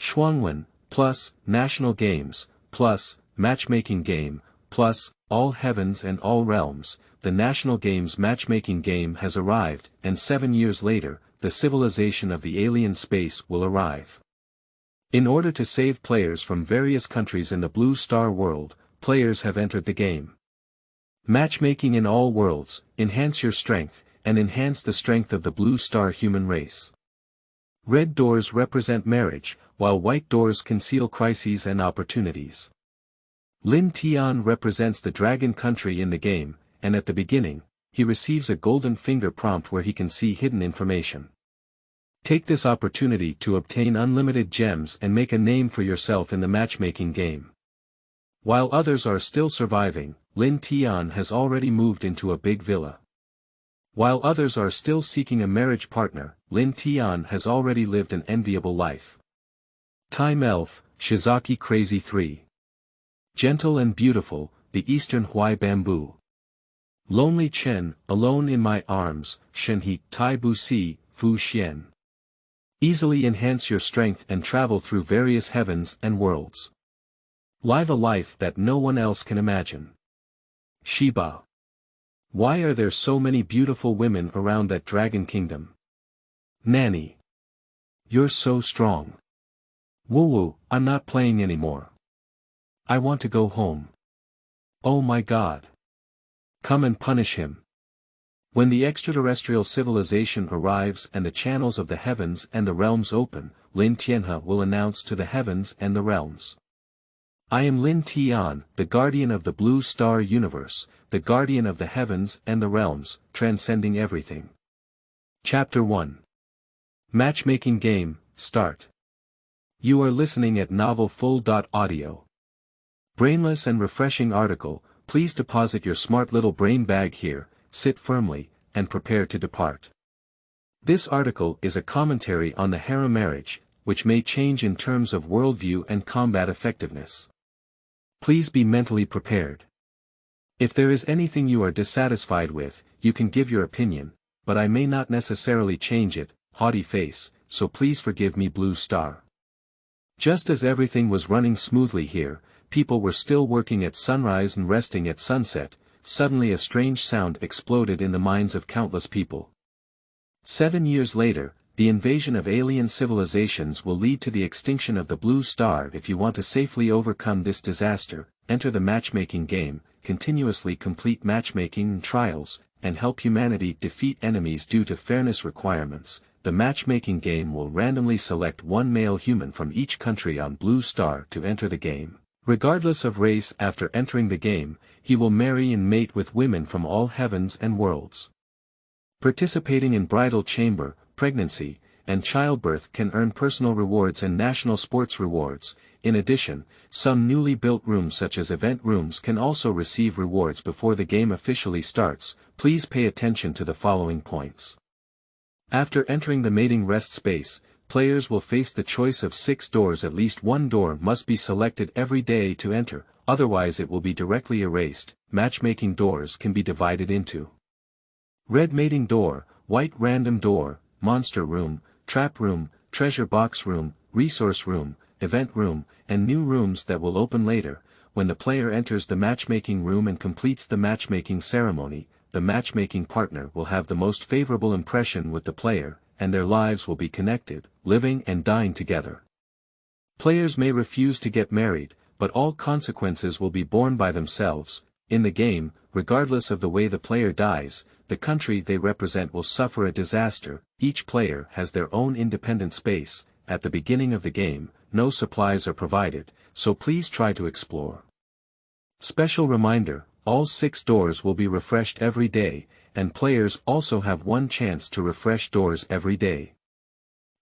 Shuangwen, plus, National Games, plus, Matchmaking Game, plus, All Heavens and All Realms. The National Games Matchmaking Game has arrived, and 7 years later, the civilization of the alien space will arrive. In order to save players from various countries in the Blue Star world, players have entered the game. Matchmaking in all worlds, enhance your strength, and enhance the strength of the Blue Star human race. Red doors represent marriage, while white doors conceal crises and opportunities. Lin Tian represents the Dragon Country in the game, and at the beginning, he receives a golden finger prompt where he can see hidden information. Take this opportunity to obtain unlimited gems and make a name for yourself in the matchmaking game. While others are still surviving, Lin Tian has already moved into a big villa. While others are still seeking a marriage partner, Lin Tian has already lived an enviable life. Time Elf, Shizaki Crazy Three. Gentle and beautiful, the Eastern Huai bamboo. Lonely Chen, alone in my arms, Shen He, Tai Bu Si, Fu Xian. Easily enhance your strength and travel through various heavens and worlds. Live a life that no one else can imagine. Xiba. Why are there so many beautiful women around that dragon kingdom? Nani. You're so strong. Wuwuwu, I'm not playing anymore. I want to go home. Oh my God. Come and punish him. When the extraterrestrial civilization arrives and the channels of the heavens and the realms open, Lin Tianhe will announce to the heavens and the realms. I am Lin Tian, the guardian of the Blue Star universe, the guardian of the heavens and the realms, transcending everything. Chapter 1. Matchmaking Game, Start. You are listening at novelfull.audio. Brainless and refreshing article. Please deposit your smart little brain bag here, sit firmly, and prepare to depart. This article is a commentary on the harem marriage, which may change in terms of worldview and combat effectiveness. Please be mentally prepared. If there is anything you are dissatisfied with, you can give your opinion, but I may not necessarily change it, haughty face, so please forgive me Blue Star. Just as everything was running smoothly here, people were still working at sunrise and resting at sunset, suddenly a strange sound exploded in the minds of countless people. 7 years later, the invasion of alien civilizations will lead to the extinction of the Blue Star. If you want to safely overcome this disaster, enter the matchmaking game, continuously complete matchmaking trials, and help humanity defeat enemies due to fairness requirements. The matchmaking game will randomly select one male human from each country on Blue Star to enter the game. Regardless of race, after entering the game, he will marry and mate with women from all heavens and worlds. Participating in bridal chamber, pregnancy, and childbirth can earn personal rewards and national sports rewards. In addition, some newly built rooms such as event rooms can also receive rewards before the game officially starts. Please pay attention to the following points. After entering the mating rest space, players will face the choice of 6 doors. At least one door must be selected every day to enter, otherwise it will be directly erased. Matchmaking doors can be divided into red mating door, white random door, monster room, trap room, treasure box room, resource room, event room, and new rooms that will open later. When the player enters the matchmaking room and completes the matchmaking ceremony, the matchmaking partner will have the most favorable impression with the player, and their lives will be connected, living and dying together. Players may refuse to get married, but all consequences will be borne by themselves. In the game, regardless of the way the player dies, the country they represent will suffer a disaster. Each player has their own independent space. At the beginning of the game, no supplies are provided, so please try to explore. Special reminder, all 6 doors will be refreshed every day, and players also have one chance to refresh doors every day.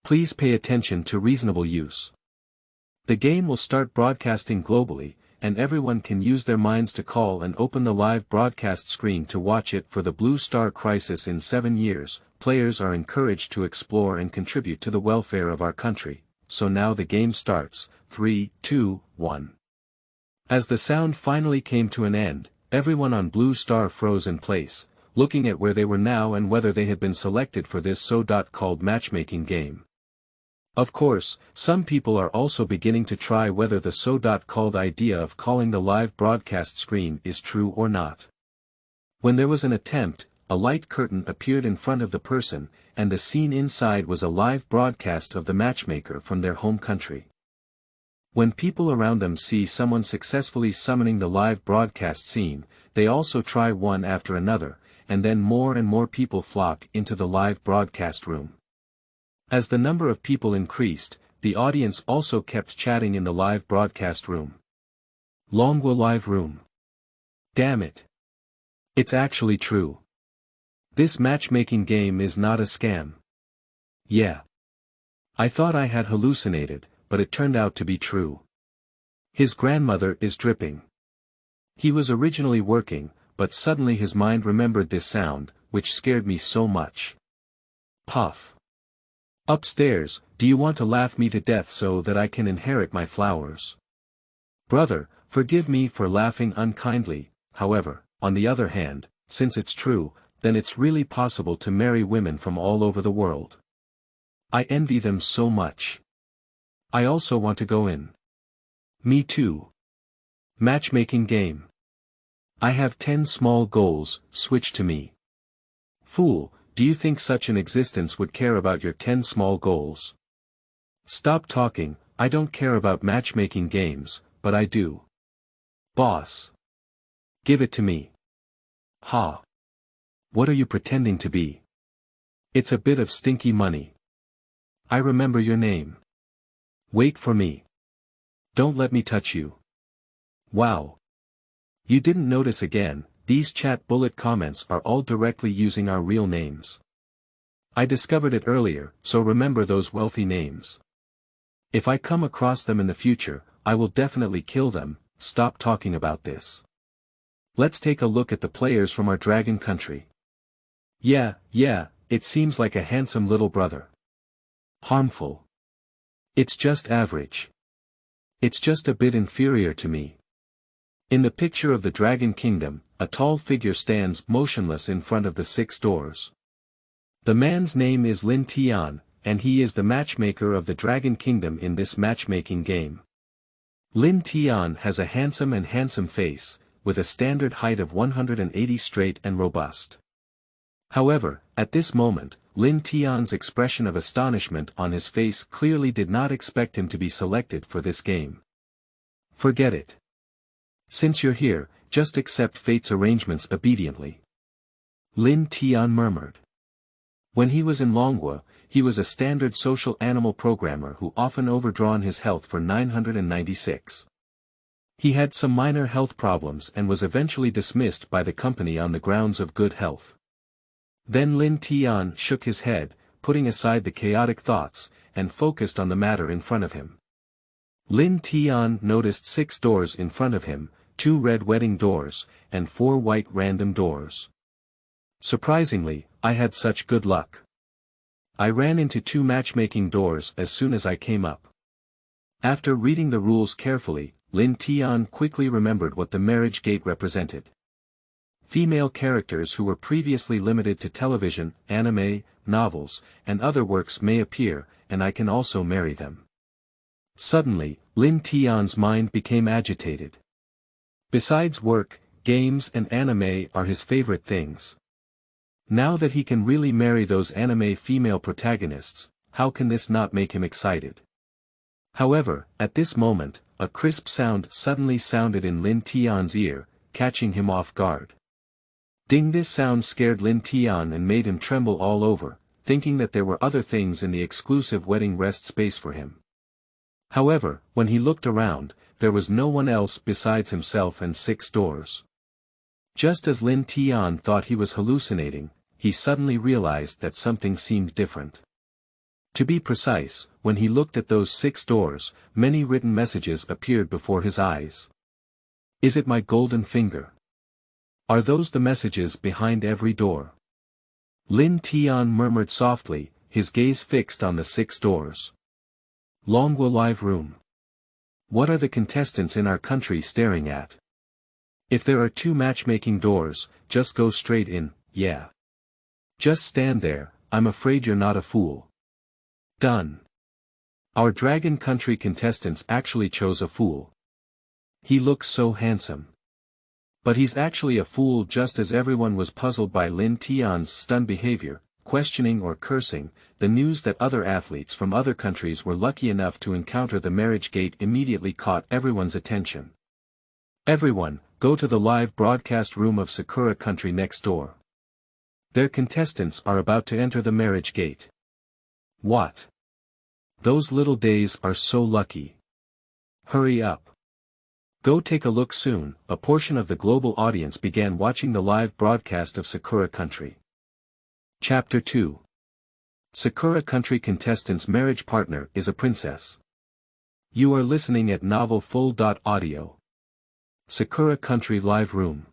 Please pay attention to reasonable use. The game will start broadcasting globally, and everyone can use their minds to call and open the live broadcast screen to watch it. For the Blue Star crisis in 7 years, players are encouraged to explore and contribute to the welfare of our country. So now the game starts. 3, 2, 1. As the sound finally came to an end, everyone on Blue Star froze in place, looking at where they were now and whether they had been selected for this so-called matchmaking game. Of course, some people are also beginning to try whether the so-called idea of calling the live broadcast screen is true or not. When there was an attempt, a light curtain appeared in front of the person, and the scene inside was a live broadcast of the matchmaker from their home country. When people around them see someone successfully summoning the live broadcast scene, they also try one after another, and then more and more people flock into the live broadcast room. As the number of people increased, the audience also kept chatting in the live broadcast room. Live room. Damn it. It's actually true. This matchmaking game is not a scam. Yeah. I thought I had hallucinated, but it turned out to be true. His grandmother is dripping. He was originally working, but suddenly his mind remembered this sound, which scared me so much. Puff. Upstairs, do you want to laugh me to death so that I can inherit my flowers? Brother, forgive me for laughing unkindly, however, on the other hand, since it's true, then it's really possible to marry women from all over the world. I envy them so much. I also want to go in. Me too. Matchmaking game. I have 10 small goals, switch to me. Fool, do you think such an existence would care about your 10 small goals? Stop talking, I don't care about matchmaking games, but I do. Boss. Give it to me. Ha. What are you pretending to be? It's a bit of stinky money. I remember your name. Wait for me. Don't let me touch you. Wow. You didn't notice again, these chat bullet comments are all directly using our real names. I discovered it earlier, so remember those wealthy names. If I come across them in the future, I will definitely kill them. Stop talking about this. Let's take a look at the players from our dragon country. Yeah, it seems like a handsome little brother. Harmful. It's just average. It's just a bit inferior to me. In the picture of the Dragon Kingdom, a tall figure stands motionless in front of the 6 doors. The man's name is Lin Tian, and he is the matchmaker of the Dragon Kingdom in this matchmaking game. Lin Tian has a handsome face, with a standard height of 180 straight and robust. However, at this moment, Lin Tian's expression of astonishment on his face clearly did not expect him to be selected for this game. Forget it. Since you're here, just accept fate's arrangements obediently. Lin Tian murmured. When he was in Longwa, he was a standard social animal programmer who often overdrawn his health for 996. He had some minor health problems and was eventually dismissed by the company on the grounds of good health. Then Lin Tian shook his head, putting aside the chaotic thoughts, and focused on the matter in front of him. Lin Tian noticed 6 doors in front of him, 2 red wedding doors, and 4 white random doors. Surprisingly, I had such good luck. I ran into 2 matchmaking doors as soon as I came up. After reading the rules carefully, Lin Tian quickly remembered what the marriage gate represented. Female characters who were previously limited to television, anime, novels, and other works may appear, and I can also marry them. Suddenly, Lin Tian's mind became agitated. Besides work, games and anime are his favorite things. Now that he can really marry those anime female protagonists, how can this not make him excited? However, at this moment, a crisp sound suddenly sounded in Lin Tian's ear, catching him off guard. Ding! This sound scared Lin Tian and made him tremble all over, thinking that there were other things in the exclusive wedding rest space for him. However, when he looked around, there was no one else besides himself and 6 doors. Just as Lin Tian thought he was hallucinating, he suddenly realized that something seemed different. To be precise, when he looked at those 6 doors, many written messages appeared before his eyes. Is it my golden finger? Are those the messages behind every door? Lin Tian murmured softly, his gaze fixed on the 6 doors. Live room. What are the contestants in our country staring at? If there are 2 matchmaking doors, just go straight in, yeah. Just stand there, I'm afraid you're not a fool. Done. Our Dragon Country contestants actually chose a fool. He looks so handsome. But he's actually a fool, just as everyone was puzzled by Lin Tian's stunned behavior, questioning or cursing. The news that other athletes from other countries were lucky enough to encounter the marriage gate immediately caught everyone's attention. Everyone, go to the live broadcast room of Sakura Country next door. Their contestants are about to enter the marriage gate. What? Those little days are so lucky. Hurry up. Go take a look soon. A portion of the global audience began watching the live broadcast of Sakura Country. Chapter 2. Sakura Country contestant's marriage partner is a princess. You are listening at Novel Full.audio. Sakura Country live room.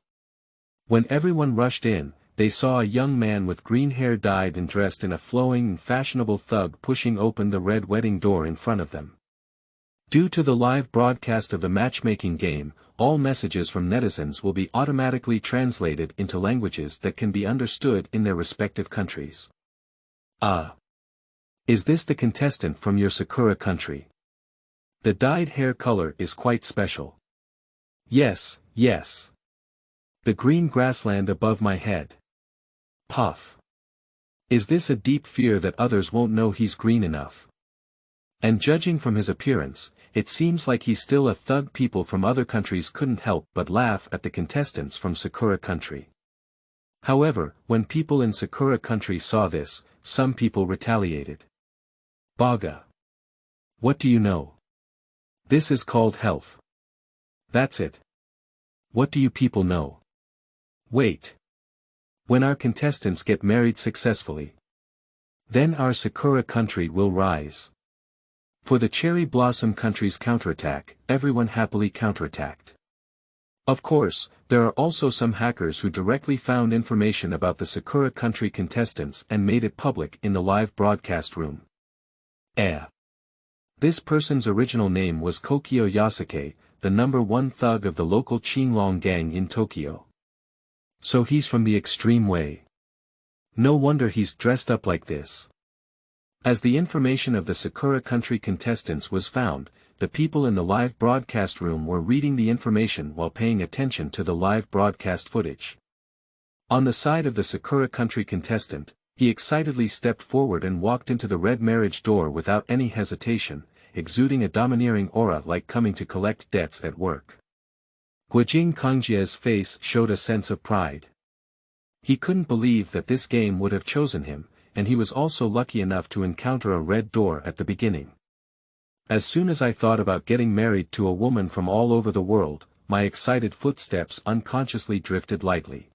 When everyone rushed in, they saw a young man with green hair dyed and dressed in a flowing and fashionable thug pushing open the red wedding door in front of them. Due to the live broadcast of the matchmaking game, all messages from netizens will be automatically translated into languages that can be understood in their respective countries. Is this the contestant from your Sakura Country? The dyed hair color is quite special. Yes, yes. The green grassland above my head. Puff. Is this a deep fear that others won't know he's green enough? And judging from his appearance, it seems like he's still a thug. People from other countries couldn't help but laugh at the contestants from Sakura Country. However, when people in Sakura Country saw this, some people retaliated. Baga. What do you know? This is called health. That's it. What do you people know? Wait. When our contestants get married successfully, then our Sakura Country will rise. For the Cherry Blossom Country's counterattack, everyone happily counterattacked. Of course, there are also some hackers who directly found information about the Sakura Country contestants and made it public in the live broadcast room. This person's original name was Kokyo Yasuke, the #1 thug of the local Qinglong gang in Tokyo. So he's from the extreme way. No wonder he's dressed up like this. As the information of the Sakura Country contestants was found, the people in the live broadcast room were reading the information while paying attention to the live broadcast footage. On the side of the Sakura Country contestant, he excitedly stepped forward and walked into the red marriage door without any hesitation, exuding a domineering aura like coming to collect debts at work. Guojing Kongjie's face showed a sense of pride. He couldn't believe that this game would have chosen him, and he was also lucky enough to encounter a red door at the beginning. As soon as I thought about getting married to a woman from all over the world, my excited footsteps unconsciously drifted lightly.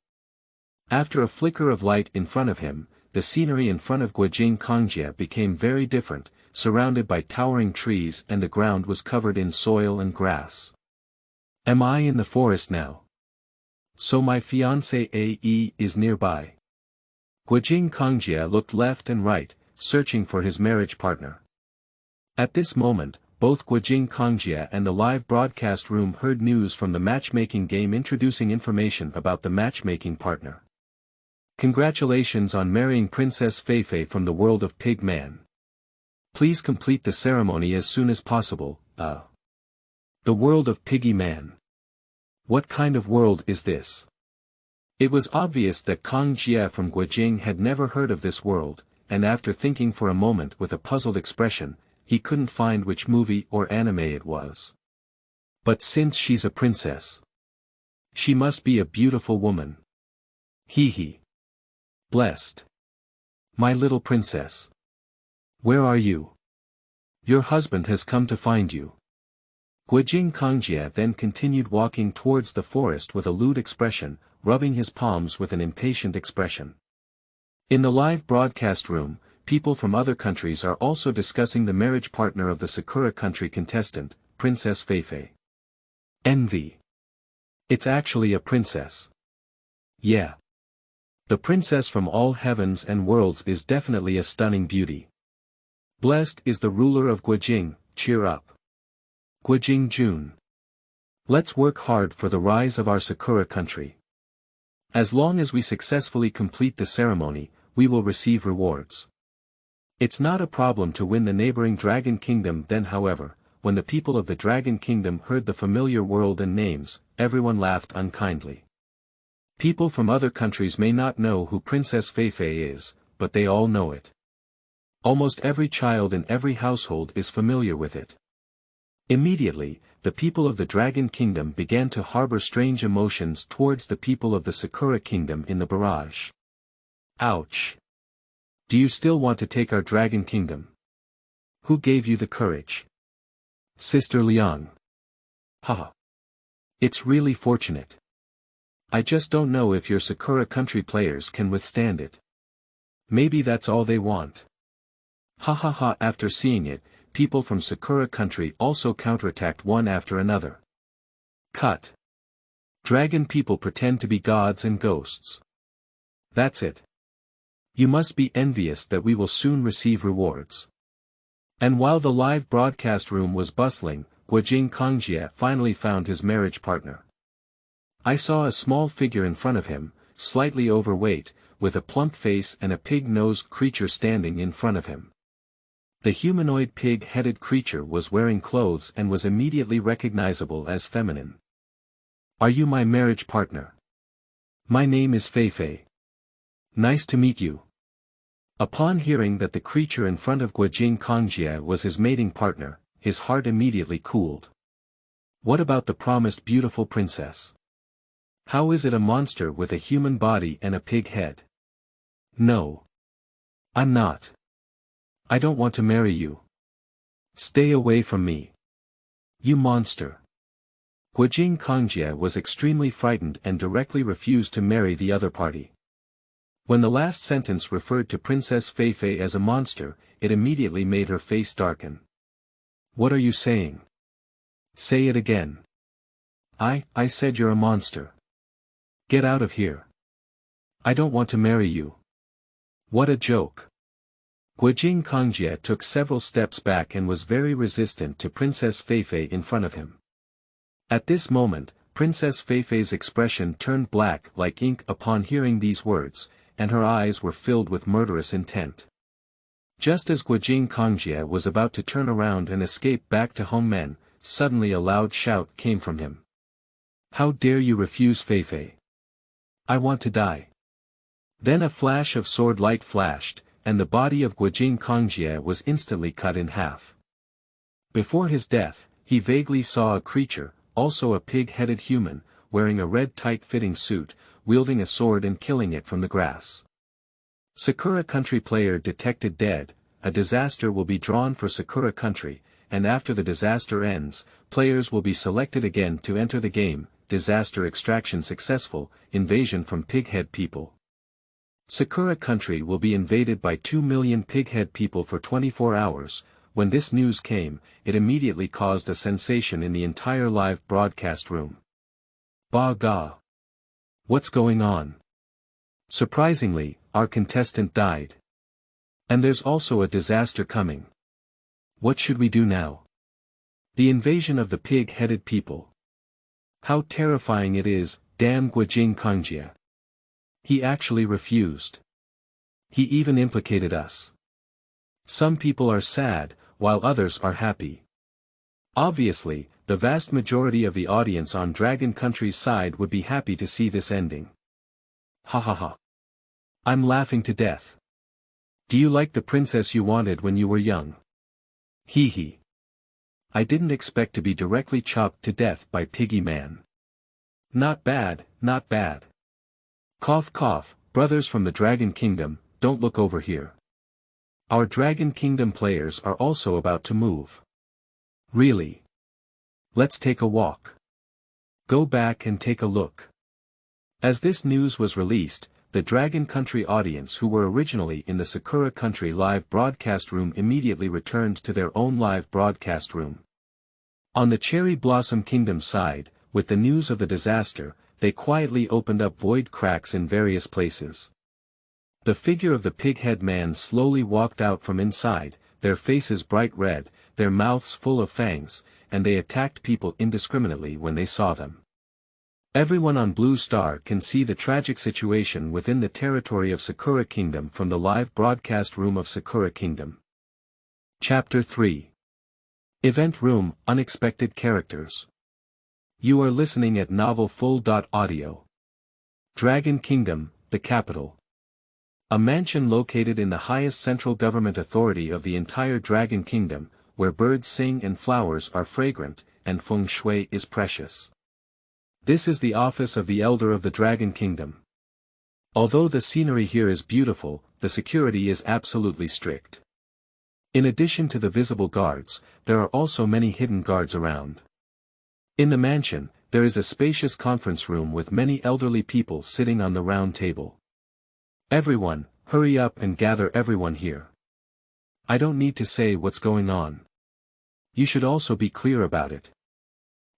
After a flicker of light in front of him, the scenery in front of Guojing Kongjie became very different, surrounded by towering trees, and the ground was covered in soil and grass. Am I in the forest now? So my fiancé Ae is nearby. Guojing Kongjie looked left and right, searching for his marriage partner. At this moment, both Guojing Kongjie and the live broadcast room heard news from the matchmaking game introducing information about the matchmaking partner. Congratulations on marrying Princess Feifei from the world of Pig Man. Please complete the ceremony as soon as possible. The world of Piggy Man. What kind of world is this? It was obvious that Kong Jie from Guojing had never heard of this world, and after thinking for a moment with a puzzled expression, he couldn't find which movie or anime it was. But since she's a princess, she must be a beautiful woman. Hee. Blessed. My little princess. Where are you? Your husband has come to find you. Guojing Kongjie then continued walking towards the forest with a lewd expression, rubbing his palms with an impatient expression. In the live broadcast room, people from other countries are also discussing the marriage partner of the Sakura Country contestant, Princess Feifei. Envy. It's actually a princess. Yeah. The princess from all heavens and worlds is definitely a stunning beauty. Blessed is the ruler of Guojing, cheer up. Guojing Jun. Let's work hard for the rise of our Sakura Country. As long as we successfully complete the ceremony, we will receive rewards. It's not a problem to win the neighboring Dragon Kingdom then however, when the people of the Dragon Kingdom heard the familiar world and names, everyone laughed unkindly. People from other countries may not know who Princess Feifei is, but they all know it. Almost every child in every household is familiar with it. Immediately, the people of the Dragon Kingdom began to harbor strange emotions towards the people of the Sakura Kingdom in the barrage. Ouch! Do you still want to take our Dragon Kingdom? Who gave you the courage? Sister Liang. Haha. It's really fortunate. I just don't know if your Sakura Country players can withstand it. Maybe that's all they want. Ha ha ha. After seeing it, people from Sakura Country also counterattacked one after another. Cut. Dragon people pretend to be gods and ghosts. That's it. You must be envious that we will soon receive rewards. And while the live broadcast room was bustling, Guojing Kongjie finally found his marriage partner. I saw a small figure in front of him, slightly overweight, with a plump face and a pig-nosed creature standing in front of him. The humanoid pig-headed creature was wearing clothes and was immediately recognizable as feminine. Are you my marriage partner? My name is Feifei. Nice to meet you. Upon hearing that the creature in front of Guojing Kongjie was his mating partner, his heart immediately cooled. What about the promised beautiful princess? How is it a monster with a human body and a pig head? No. I'm not. I don't want to marry you. Stay away from me. You monster. Guojing Kongjie was extremely frightened and directly refused to marry the other party. When the last sentence referred to Princess Feifei as a monster, it immediately made her face darken. What are you saying? Say it again. I said you're a monster. Get out of here. I don't want to marry you. What a joke. Guojing Kongjie took several steps back and was very resistant to Princess Feifei in front of him. At this moment, Princess Feifei's expression turned black like ink upon hearing these words, and her eyes were filled with murderous intent. Just as Guojing Kongjie was about to turn around and escape back to Hongmen, suddenly a loud shout came from him. How dare you refuse Feifei? I want to die. Then a flash of sword light flashed, and the body of Guojing Kongjie was instantly cut in half. Before his death, he vaguely saw a creature, also a pig-headed human, wearing a red tight-fitting suit, wielding a sword and killing it from the grass. Sakura Country player detected dead. A disaster will be drawn for Sakura Country, and after the disaster ends, players will be selected again to enter the game. Disaster extraction successful, invasion from pighead people. Sakura Country will be invaded by 2 million pighead people for 24 hours. When this news came, it immediately caused a sensation in the entire live broadcast room. Ba ga. What's going on? Surprisingly, our contestant died. And there's also a disaster coming. What should we do now? The invasion of the pig-headed people. How terrifying it is, damn Guojing Kongjie. He actually refused. He even implicated us. Some people are sad, while others are happy. Obviously, the vast majority of the audience on Dragon Country's side would be happy to see this ending. Ha ha ha. I'm laughing to death. Do you like the princess you wanted when you were young? Hee hee. I didn't expect to be directly chopped to death by Piggy Man. Not bad, not bad. Cough cough, brothers from the Dragon Kingdom, don't look over here. Our Dragon Kingdom players are also about to move. Really? Let's take a walk. Go back and take a look. As this news was released, the Dragon Country audience who were originally in the Sakura Country live broadcast room immediately returned to their own live broadcast room. On the Cherry Blossom Kingdom side, with the news of the disaster, they quietly opened up void cracks in various places. The figure of the pig-head man slowly walked out from inside, their faces bright red, their mouths full of fangs, and they attacked people indiscriminately when they saw them. Everyone on Blue Star can see the tragic situation within the territory of Sakura Kingdom from the live broadcast room of Sakura Kingdom. Chapter 3. Event Room, Unexpected Characters. You are listening at Novel Full.audio. Dragon Kingdom, the capital. A mansion located in the highest central government authority of the entire Dragon Kingdom, where birds sing and flowers are fragrant, and feng shui is precious. This is the office of the Elder of the Dragon Kingdom. Although the scenery here is beautiful, the security is absolutely strict. In addition to the visible guards, there are also many hidden guards around. In the mansion, there is a spacious conference room with many elderly people sitting on the round table. Everyone, hurry up and gather everyone here. I don't need to say what's going on. You should also be clear about it.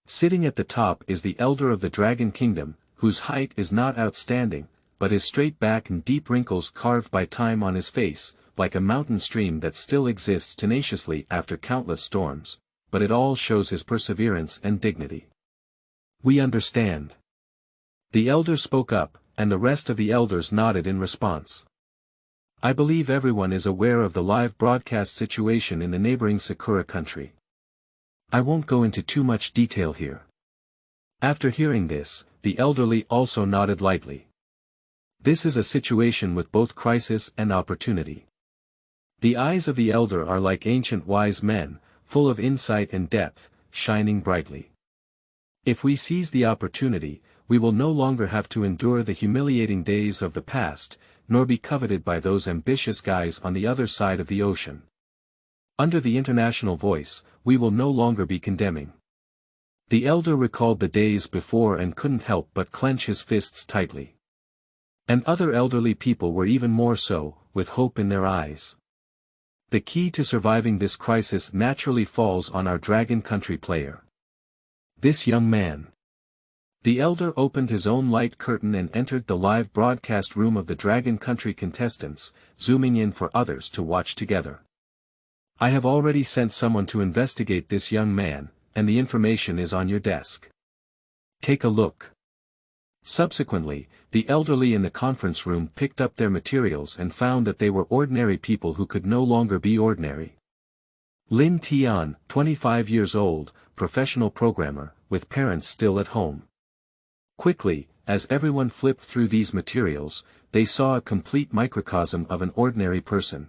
Sitting at the top is the Elder of the Dragon Kingdom, whose height is not outstanding, but his straight back and deep wrinkles carved by time on his face, like a mountain stream that still exists tenaciously after countless storms, but it all shows his perseverance and dignity. We understand. The Elder spoke up, and the rest of the elders nodded in response. I believe everyone is aware of the live broadcast situation in the neighboring Sakura Country. I won't go into too much detail here. After hearing this, the elderly also nodded lightly. This is a situation with both crisis and opportunity. The eyes of the elder are like ancient wise men, full of insight and depth, shining brightly. If we seize the opportunity, we will no longer have to endure the humiliating days of the past, nor be coveted by those ambitious guys on the other side of the ocean. Under the international voice, we will no longer be condemning. The elder recalled the days before and couldn't help but clench his fists tightly. And other elderly people were even more so, with hope in their eyes. The key to surviving this crisis naturally falls on our Dragon Country player. This young man. The elder opened his own light curtain and entered the live broadcast room of the Dragon Country contestants, zooming in for others to watch together. I have already sent someone to investigate this young man, and the information is on your desk. Take a look. Subsequently, the elderly in the conference room picked up their materials and found that they were ordinary people who could no longer be ordinary. Lin Tian, 25 years old, professional programmer, with parents still at home. Quickly, as everyone flipped through these materials, they saw a complete microcosm of an ordinary person.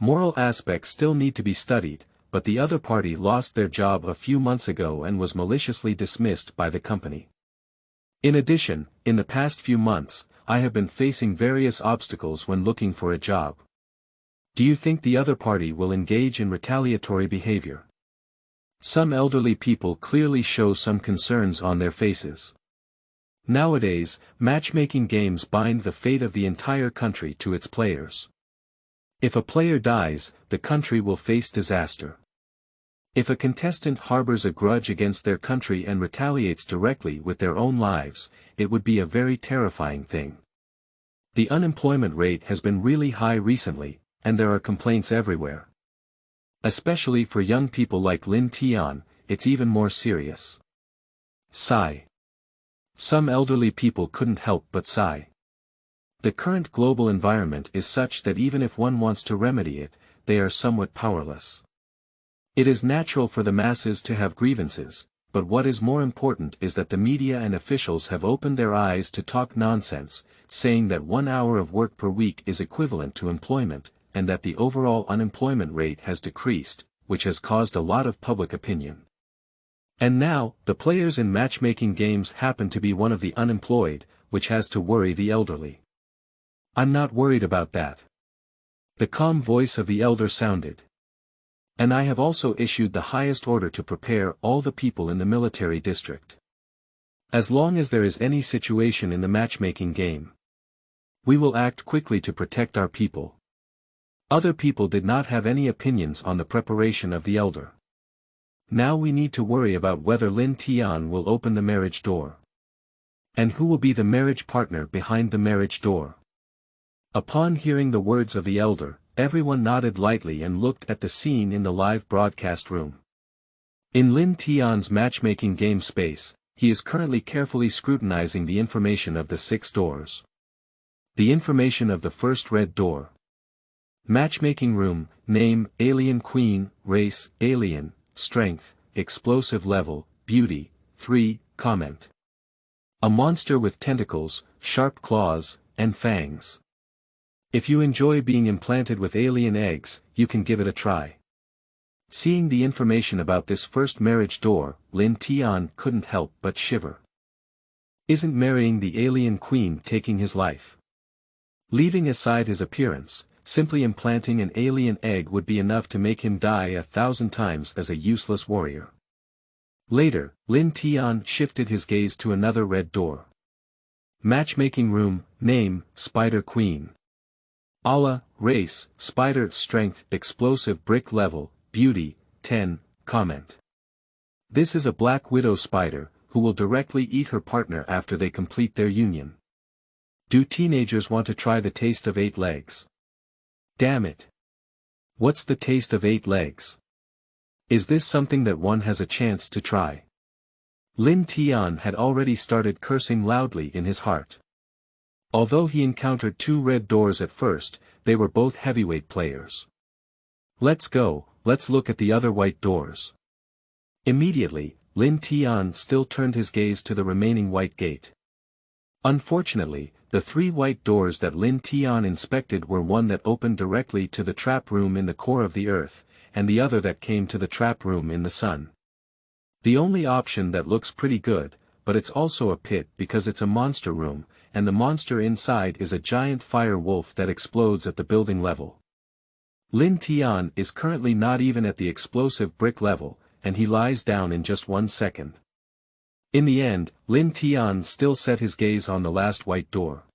Moral aspects still need to be studied, but the other party lost their job a few months ago and was maliciously dismissed by the company. In addition, in the past few months, I have been facing various obstacles when looking for a job. Do you think the other party will engage in retaliatory behavior? Some elderly people clearly show some concerns on their faces. Nowadays, matchmaking games bind the fate of the entire country to its players. If a player dies, the country will face disaster. If a contestant harbors a grudge against their country and retaliates directly with their own lives, it would be a very terrifying thing. The unemployment rate has been really high recently, and there are complaints everywhere. Especially for young people like Lin Tian, it's even more serious. Sigh. Some elderly people couldn't help but sigh. The current global environment is such that even if one wants to remedy it, they are somewhat powerless. It is natural for the masses to have grievances, but what is more important is that the media and officials have opened their eyes to talk nonsense, saying that 1 hour of work per week is equivalent to employment, and that the overall unemployment rate has decreased, which has caused a lot of public opinion. And now, the players in matchmaking games happen to be one of the unemployed, which has to worry the elderly. I'm not worried about that. The calm voice of the elder sounded. And I have also issued the highest order to prepare all the people in the military district. As long as there is any situation in the matchmaking game, we will act quickly to protect our people. Other people did not have any opinions on the preparation of the elder. Now we need to worry about whether Lin Tian will open the marriage door. And who will be the marriage partner behind the marriage door. Upon hearing the words of the elder, everyone nodded lightly and looked at the scene in the live broadcast room. In Lin Tian's matchmaking game space, he is currently carefully scrutinizing the information of the 6 doors. The information of the first red door. Matchmaking room, name, alien queen, race, alien, strength, explosive level, beauty, 3, comment. A monster with tentacles, sharp claws, and fangs. If you enjoy being implanted with alien eggs, you can give it a try. Seeing the information about this first marriage door, Lin Tian couldn't help but shiver. Isn't marrying the alien queen taking his life? Leaving aside his appearance, simply implanting an alien egg would be enough to make him die 1,000 times as a useless warrior. Later, Lin Tian shifted his gaze to another red door. Matchmaking room, name, Spider Queen. Allah, race, spider, strength, explosive brick level, beauty, 10, comment. This is a black widow spider, who will directly eat her partner after they complete their union. Do teenagers want to try the taste of 8 legs? Damn it. What's the taste of 8 legs? Is this something that one has a chance to try? Lin Tian had already started cursing loudly in his heart. Although he encountered 2 red doors at first, they were both heavyweight players. Let's go, let's look at the other white doors. Immediately, Lin Tian still turned his gaze to the remaining white gate. Unfortunately, the 3 white doors that Lin Tian inspected were one that opened directly to the trap room in the core of the earth, and the other that came to the trap room in the sun. The only option that looks pretty good, but it's also a pit because it's a monster room, and the monster inside is a giant fire wolf that explodes at the building level. Lin Tian is currently not even at the explosive brick level, and he lies down in just 1 second. In the end, Lin Tian still set his gaze on the last white door.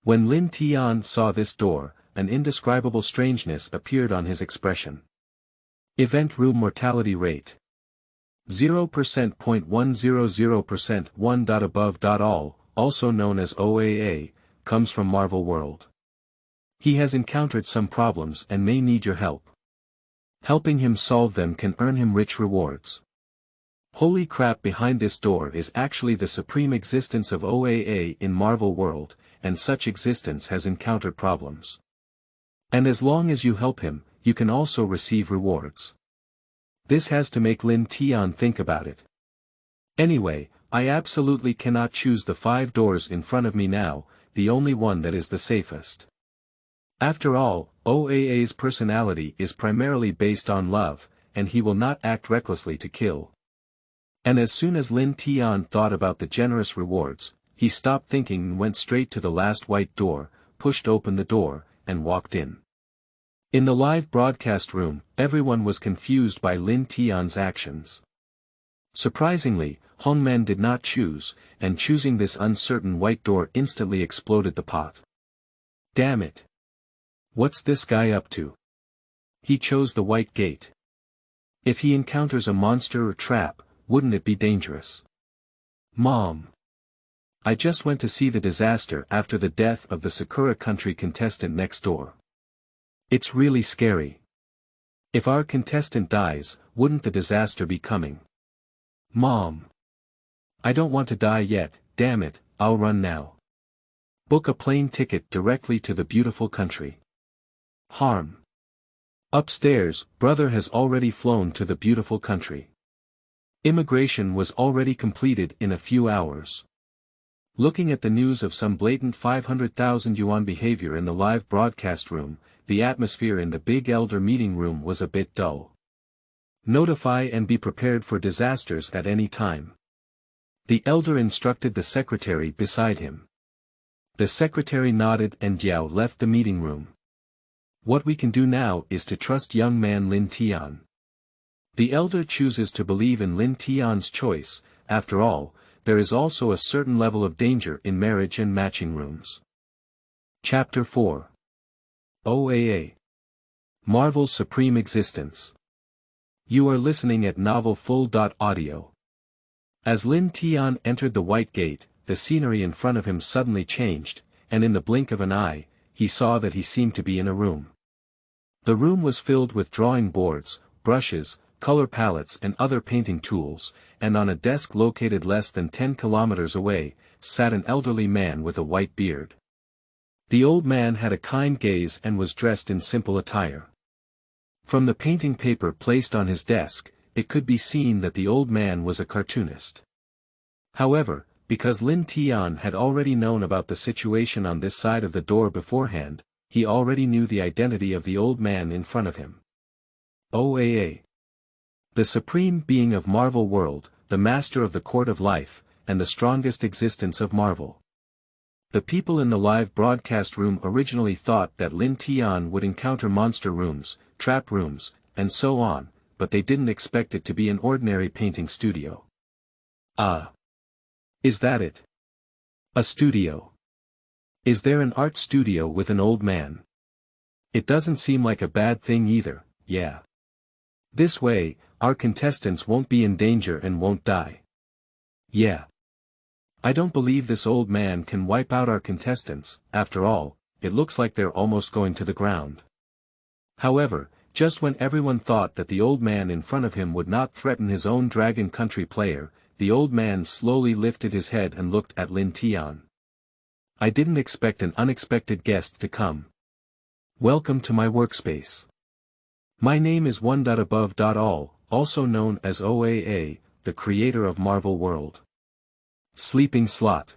When Lin Tian saw this door, an indescribable strangeness appeared on his expression. Event room mortality rate. 0.100% 1. Above. All, also known as OAA, comes from Marvel World. He has encountered some problems and may need your help. Helping him solve them can earn him rich rewards. Holy crap, behind this door is actually the supreme existence of OAA in Marvel World, and such existence has encountered problems. And as long as you help him, you can also receive rewards. This has to make Lin Tian think about it. Anyway, I absolutely cannot choose the 5 doors in front of me now, the only one that is the safest. After all, OAA's personality is primarily based on love, and he will not act recklessly to kill. And as soon as Lin Tian thought about the generous rewards, he stopped thinking and went straight to the last white door, pushed open the door, and walked in. In the live broadcast room, everyone was confused by Lin Tian's actions. Surprisingly, Hongmen did not choose, and choosing this uncertain white door instantly exploded the pot. Damn it! What's this guy up to? He chose the white gate. If he encounters a monster or trap, wouldn't it be dangerous? Mom! I just went to see the disaster after the death of the Sakura Country contestant next door. It's really scary. If our contestant dies, wouldn't the disaster be coming? Mom! I don't want to die yet, damn it, I'll run now. Book a plane ticket directly to the beautiful country. Harm. Upstairs, brother has already flown to the beautiful country. Immigration was already completed in a few hours. Looking at the news of some blatant 500,000 yuan behavior in the live broadcast room, the atmosphere in the big elder meeting room was a bit dull. Notify and be prepared for disasters at any time. The elder instructed the secretary beside him. The secretary nodded and Yao left the meeting room. What we can do now is to trust young man Lin Tian. The elder chooses to believe in Lin Tian's choice. After all, there is also a certain level of danger in marriage and matching rooms. Chapter 4. OAA. Marvel's Supreme Existence. You are listening at Novel Full.audio. As Lin Tian entered the white gate, the scenery in front of him suddenly changed, and in the blink of an eye, he saw that he seemed to be in a room. The room was filled with drawing boards, brushes, color palettes and other painting tools, and on a desk located less than 10 kilometers away, sat an elderly man with a white beard. The old man had a kind gaze and was dressed in simple attire. From the painting paper placed on his desk, it could be seen that the old man was a cartoonist. However, because Lin Tian had already known about the situation on this side of the door beforehand, he already knew the identity of the old man in front of him. OAA. The supreme being of Marvel world, the master of the court of life, and the strongest existence of Marvel. The people in the live broadcast room originally thought that Lin Tian would encounter monster rooms, trap rooms, and so on, but they didn't expect it to be an ordinary painting studio. Is that it? A studio? Is there an art studio with an old man? It doesn't seem like a bad thing either, yeah. This way, our contestants won't be in danger and won't die. Yeah. I don't believe this old man can wipe out our contestants, after all, it looks like they're almost going to the ground. However, just when everyone thought that the old man in front of him would not threaten his own Dragon Country player, the old man slowly lifted his head and looked at Lin Tian. I didn't expect an unexpected guest to come. Welcome to my workspace. My name is one.above.all, also known as OAA, the creator of Marvel World. Sleeping slot.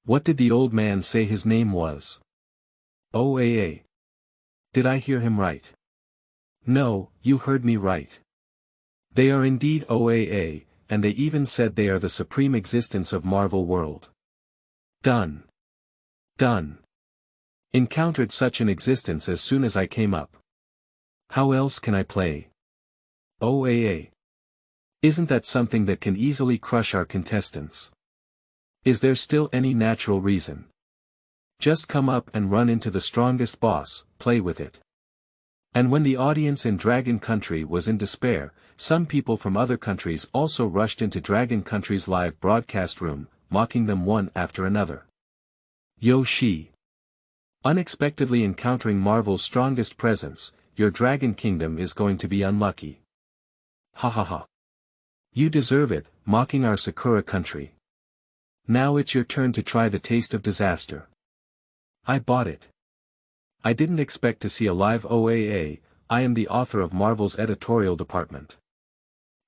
What did the old man say his name was? OAA. Did I hear him right? No, you heard me right. They are indeed OAA, and they even said they are the supreme existence of Marvel World. Done. Done. Encountered such an existence as soon as I came up. How else can I play? OAA. Isn't that something that can easily crush our contestants? Is there still any natural reason? Just come up and run into the strongest boss, play with it. And when the audience in Dragon Country was in despair, some people from other countries also rushed into Dragon Country's live broadcast room, mocking them one after another. Yo Shi. Unexpectedly encountering Marvel's strongest presence, your Dragon Kingdom is going to be unlucky. Ha ha ha. You deserve it, mocking our Sakura Country. Now it's your turn to try the taste of disaster. I bought it. I didn't expect to see a live OAA, I am the author of Marvel's editorial department.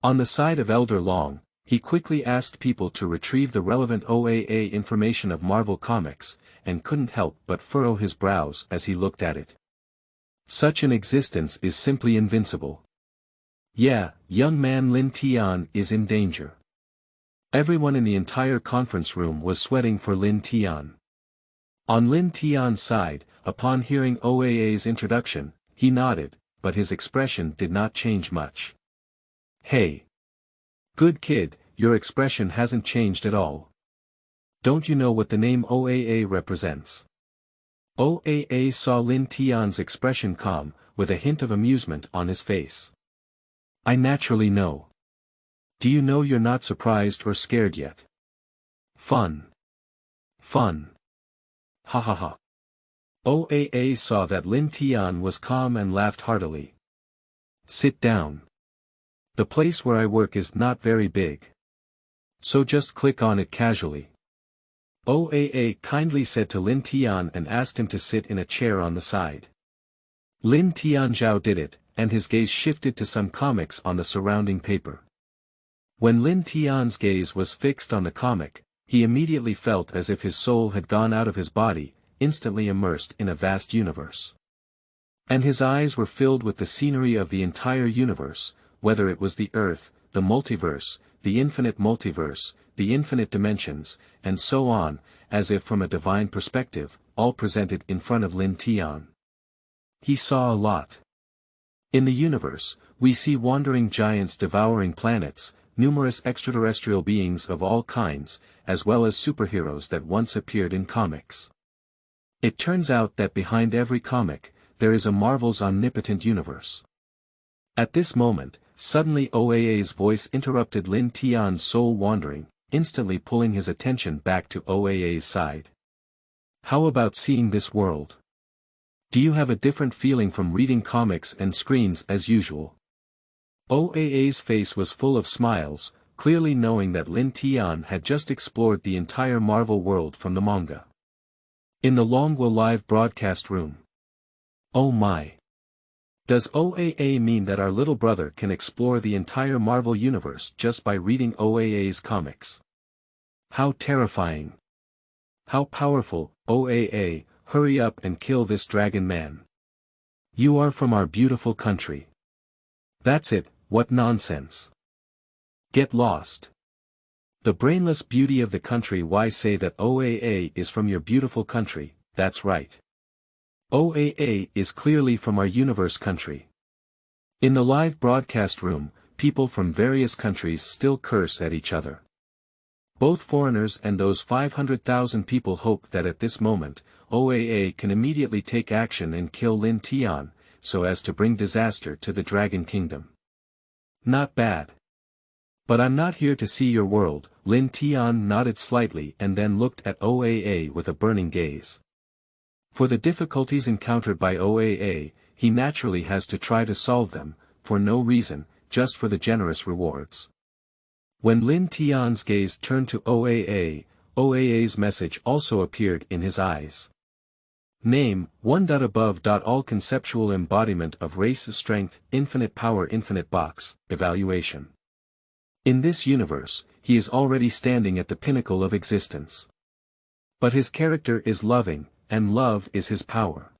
On the side of Elder Long, he quickly asked people to retrieve the relevant OAA information of Marvel Comics, and couldn't help but furrow his brows as he looked at it. Such an existence is simply invincible. Yeah, young man Lin Tian is in danger. Everyone in the entire conference room was sweating for Lin Tian. On Lin Tian's side, upon hearing OAA's introduction, he nodded, but his expression did not change much. Hey. Good kid, your expression hasn't changed at all. Don't you know what the name OAA represents? OAA saw Lin Tian's expression calm, with a hint of amusement on his face. I naturally know. Do you know you're not surprised or scared yet? Fun. Fun. Ha ha ha. OAA saw that Lin Tian was calm and laughed heartily. Sit down. The place where I work is not very big. So just click on it casually. OAA kindly said to Lin Tian and asked him to sit in a chair on the side. Lin Tianzhao did it, and his gaze shifted to some comics on the surrounding paper. When Lin Tian's gaze was fixed on the comic, he immediately felt as if his soul had gone out of his body, instantly immersed in a vast universe. And his eyes were filled with the scenery of the entire universe, whether it was the Earth, the multiverse, the infinite dimensions, and so on, as if from a divine perspective, all presented in front of Lin Tian. He saw a lot. In the universe, we see wandering giants devouring planets, numerous extraterrestrial beings of all kinds, as well as superheroes that once appeared in comics. It turns out that behind every comic, there is a Marvel's omnipotent universe. At this moment, suddenly OAA's voice interrupted Lin Tian's soul wandering, instantly pulling his attention back to OAA's side. How about seeing this world? Do you have a different feeling from reading comics and screens as usual? OAA's face was full of smiles, clearly knowing that Lin Tian had just explored the entire Marvel world from the manga. In the worlds.Live broadcast room. Oh my! Does OAA mean that our little brother can explore the entire Marvel universe just by reading OAA's comics? How terrifying! How powerful, OAA, hurry up and kill this dragon man. You are from our beautiful country. That's it, what nonsense. Get lost. The brainless beauty of the country. Why say that OAA is from your beautiful country? That's right. OAA is clearly from our universe country. In the live broadcast room, people from various countries still curse at each other. Both foreigners and those 500,000 people hope that at this moment, OAA can immediately take action and kill Lin Tian, so as to bring disaster to the Dragon Kingdom. Not bad. But I'm not here to see your world. Lin Tian nodded slightly and then looked at OAA with a burning gaze. For the difficulties encountered by OAA, he naturally has to try to solve them, for no reason, just for the generous rewards. When Lin Tian's gaze turned to OAA, OAA's message also appeared in his eyes. Name, 1. Above. All conceptual embodiment of race strength, infinite power, infinite box, evaluation. In this universe, he is already standing at the pinnacle of existence. But his character is loving, and love is his power.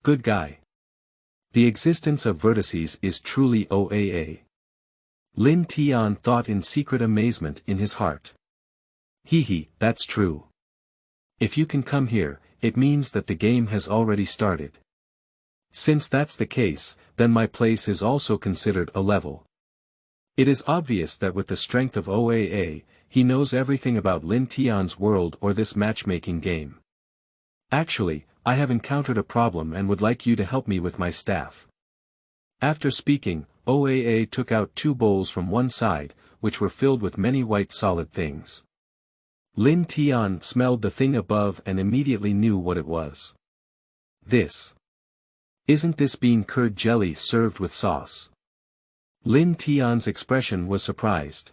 Good guy. The existence of vertices is truly OAA. Lin Tian thought in secret amazement in his heart. Hehe, that's true. If you can come here, it means that the game has already started. Since that's the case, then my place is also considered a level. It is obvious that with the strength of OAA, he knows everything about Lin Tian's world or this matchmaking game. Actually, I have encountered a problem and would like you to help me with my staff. After speaking, OAA took out 2 bowls from one side, which were filled with many white solid things. Lin Tian smelled the thing above and immediately knew what it was. This. Isn't this bean curd jelly served with sauce? Lin Tian's expression was surprised.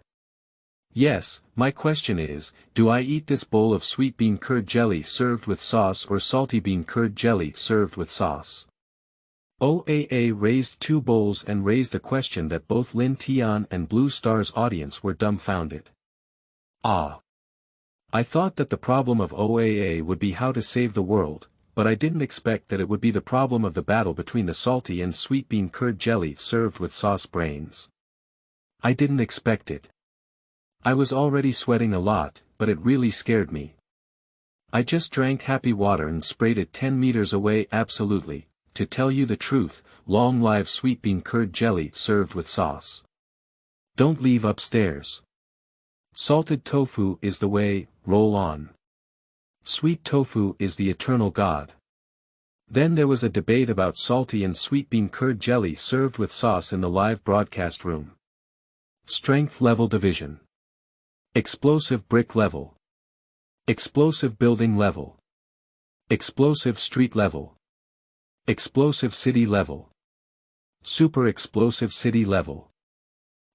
Yes, my question is, do I eat this bowl of sweet bean curd jelly served with sauce or salty bean curd jelly served with sauce? OAA raised 2 bowls and raised a question that both Lin Tian and Blue Star's audience were dumbfounded. Ah. I thought that the problem of OAA would be how to save the world, but I didn't expect that it would be the problem of the battle between the salty and sweet bean curd jelly served with sauce brains. I didn't expect it. I was already sweating a lot, but it really scared me. I just drank happy water and sprayed it 10 meters away. Absolutely, to tell you the truth, long live sweet bean curd jelly served with sauce. Don't leave upstairs. Salted tofu is the way, roll on. Sweet tofu is the eternal god. Then there was a debate about salty and sweet bean curd jelly served with sauce in the live broadcast room. Strength level division. Explosive brick level. Explosive building level. Explosive street level. Explosive city level. Super explosive city level.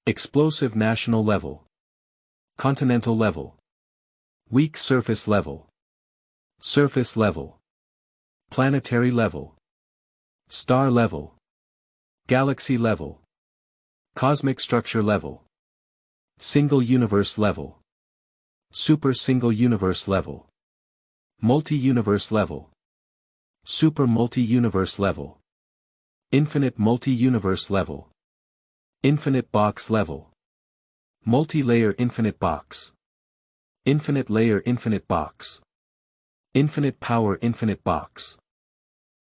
Explosive national level. Continental level. Weak surface level. Surface level. Planetary level. Star level. Galaxy level. Cosmic structure level. Single universe level. Super single universe level. Multi-universe level. Super multi-universe level. Infinite multi-universe level. Infinite box level. Multi-layer infinite box. Infinite layer infinite box. Infinite power infinite box.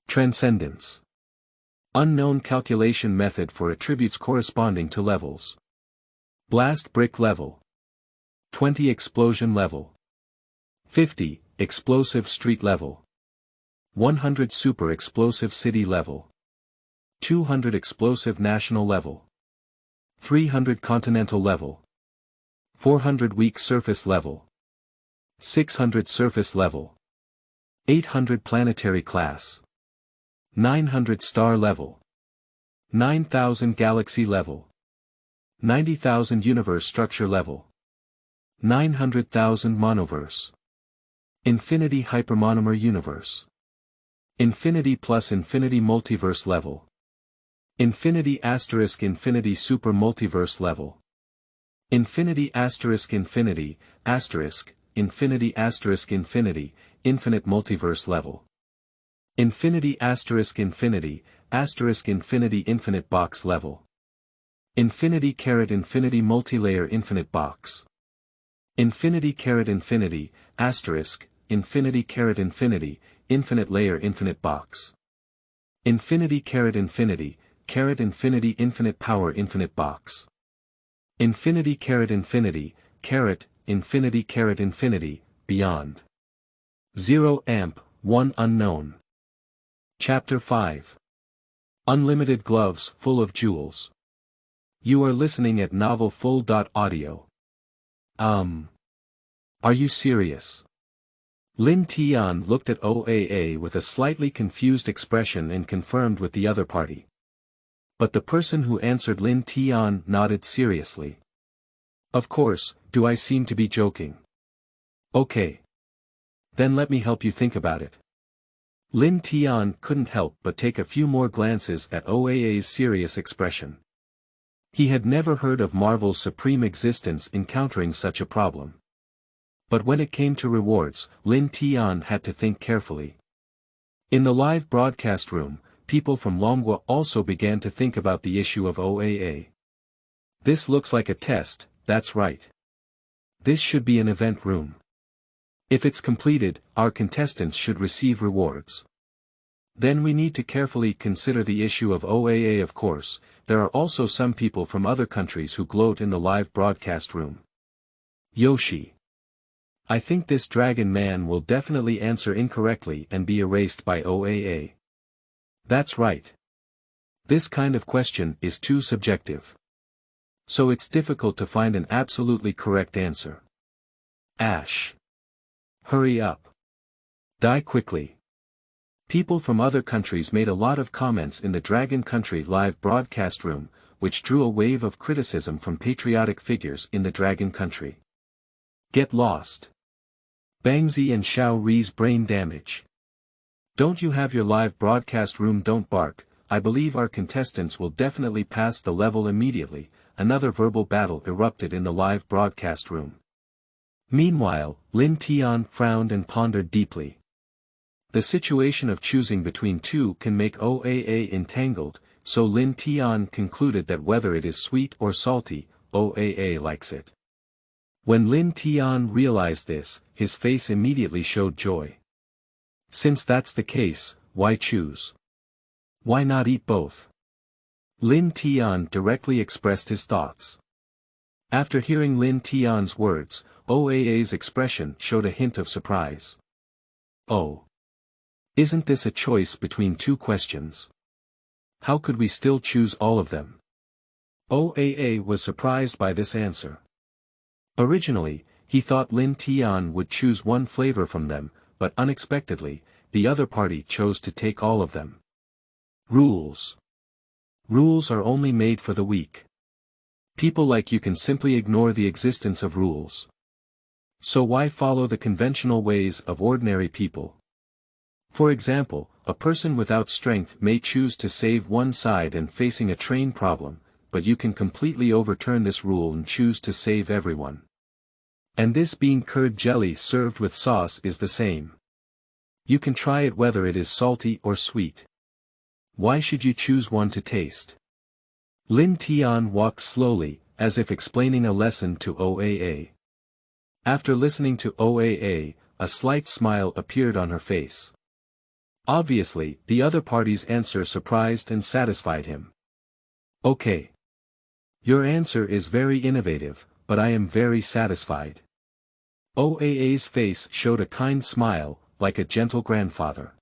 Transcendence. Unknown calculation method for attributes corresponding to levels. Blast brick level. 20 explosion level. 50 explosive street level. 100 super explosive city level. 200 explosive national level. 300 continental level. 400 weak surface level. 600 surface level. 800 planetary class. 900 star level. 9000 galaxy level. 90,000 universe structure level. 900,000 monoverse. Infinity hypermonomer universe. Infinity plus infinity multiverse level. Infinity asterisk infinity super multiverse level. Infinity asterisk infinity, asterisk, infinity asterisk infinity, infinite multiverse level. Infinity asterisk infinity, asterisk infinity infinite box level. Infinity caret infinity multilayer infinite box. Infinity caret infinity, asterisk, infinity caret infinity, infinite layer infinite box. Infinity caret infinity infinite power infinite box. Infinity caret infinity, beyond. 0 amp, 1 unknown. Chapter 5. Unlimited gloves full of jewels. You are listening at novelfull.audio. Are you serious? Lin Tian looked at OAA with a slightly confused expression and confirmed with the other party. But the person who answered Lin Tian nodded seriously. Of course, do I seem to be joking? Okay. Then let me help you think about it. Lin Tian couldn't help but take a few more glances at OAA's serious expression. He had never heard of Marvel's supreme existence encountering such a problem. But when it came to rewards, Lin Tian had to think carefully. In the live broadcast room, people from Longwa also began to think about the issue of OAA. This looks like a test, that's right. This should be an event room. If it's completed, our contestants should receive rewards. Then we need to carefully consider the issue of OAA. Of course, there are also some people from other countries who gloat in the live broadcast room. Yoshi. I think this dragon man will definitely answer incorrectly and be erased by OAA. That's right. This kind of question is too subjective. So it's difficult to find an absolutely correct answer. Ash. Hurry up. Die quickly. People from other countries made a lot of comments in the Dragon Country live broadcast room, which drew a wave of criticism from patriotic figures in the Dragon Country. Get lost. Bangzi and Xiao Ri's brain damage. Don't you have your live broadcast room? Don't bark, I believe our contestants will definitely pass the level immediately. Another verbal battle erupted in the live broadcast room. Meanwhile, Lin Tian frowned and pondered deeply. The situation of choosing between two can make OAA entangled, so Lin Tian concluded that whether it is sweet or salty, OAA likes it. When Lin Tian realized this, his face immediately showed joy. Since that's the case, why choose? Why not eat both? Lin Tian directly expressed his thoughts. After hearing Lin Tian's words, OAA's expression showed a hint of surprise. Oh. Isn't this a choice between two questions? How could we still choose all of them? OAA was surprised by this answer. Originally, he thought Lin Tian would choose one flavor from them, but unexpectedly, the other party chose to take all of them. Rules. Rules are only made for the weak. People like you can simply ignore the existence of rules. So why follow the conventional ways of ordinary people? For example, a person without strength may choose to save one side and facing a train problem, but you can completely overturn this rule and choose to save everyone. And this bean curd jelly served with sauce is the same. You can try it whether it is salty or sweet. Why should you choose one to taste? Lin Tian walked slowly, as if explaining a lesson to OAA. After listening to OAA, a slight smile appeared on her face. Obviously, the other party's answer surprised and satisfied him. Okay. Your answer is very innovative, but I am very satisfied. OAA's face showed a kind smile, like a gentle grandfather.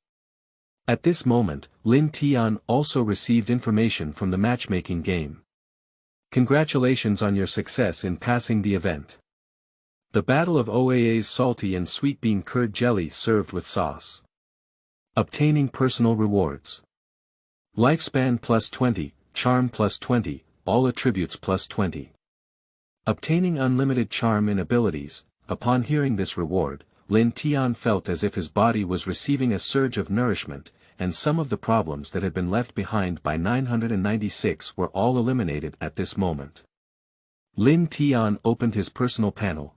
At this moment, Lin Tian also received information from the matchmaking game. Congratulations on your success in passing the event. The battle of OAA's salty and sweet bean curd jelly served with sauce. Obtaining personal rewards. Lifespan plus 20, charm plus 20, all attributes plus 20. Obtaining unlimited charm in abilities. Upon hearing this reward, Lin Tian felt as if his body was receiving a surge of nourishment, and some of the problems that had been left behind by 996 were all eliminated at this moment. Lin Tian opened his personal panel.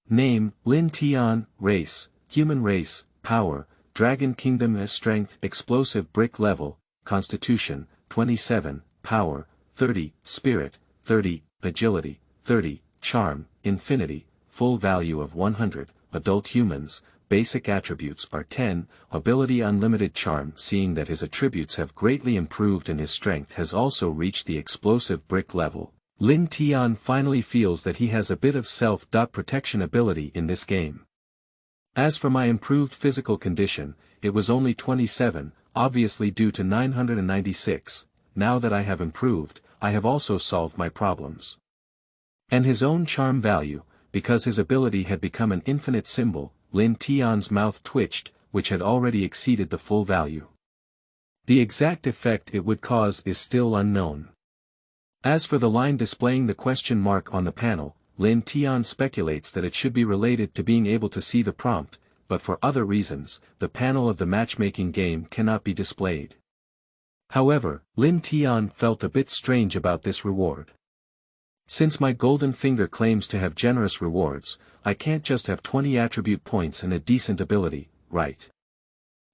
Name, Lin Tian, race, human race, power, Dragon Kingdom, strength, explosive brick level, constitution, 27, power, 30, spirit, 30, agility, 30, charm, infinity, full value of 100, adult humans, basic attributes are 10, ability unlimited charm. Seeing that his attributes have greatly improved and his strength has also reached the explosive brick level, Lin Tian finally feels that he has a bit of self-protection ability in this game. As for my improved physical condition, it was only 27, obviously due to 996, now that I have improved, I have also solved my problems. And his own charm value, because his ability had become an infinite symbol, Lin Tian's mouth twitched, which had already exceeded the full value. The exact effect it would cause is still unknown. As for the line displaying the question mark on the panel, Lin Tian speculates that it should be related to being able to see the prompt, but for other reasons, the panel of the matchmaking game cannot be displayed. However, Lin Tian felt a bit strange about this reward. Since my golden finger claims to have generous rewards, I can't just have 20 attribute points and a decent ability, right?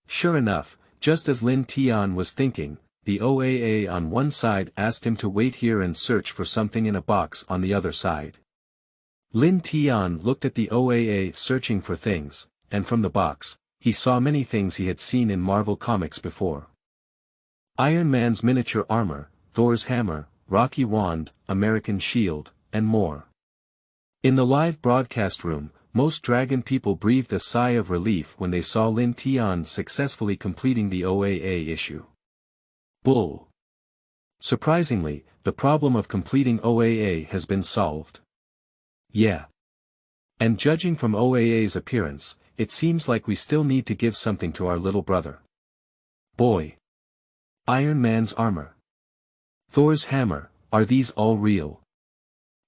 Sure enough, just as Lin Tian was thinking, the OAA on one side asked him to wait here and search for something in a box on the other side. Lin Tian looked at the OAA searching for things, and from the box, he saw many things he had seen in Marvel Comics before. Iron Man's miniature armor, Thor's hammer, Rocky wand, American shield, and more. In the live broadcast room, most dragon people breathed a sigh of relief when they saw Lin Tian successfully completing the OAA issue. Bull. Surprisingly, the problem of completing OAA has been solved. Yeah. And judging from OAA's appearance, it seems like we still need to give something to our little brother. Boy. Iron Man's armor. Thor's hammer, are these all real?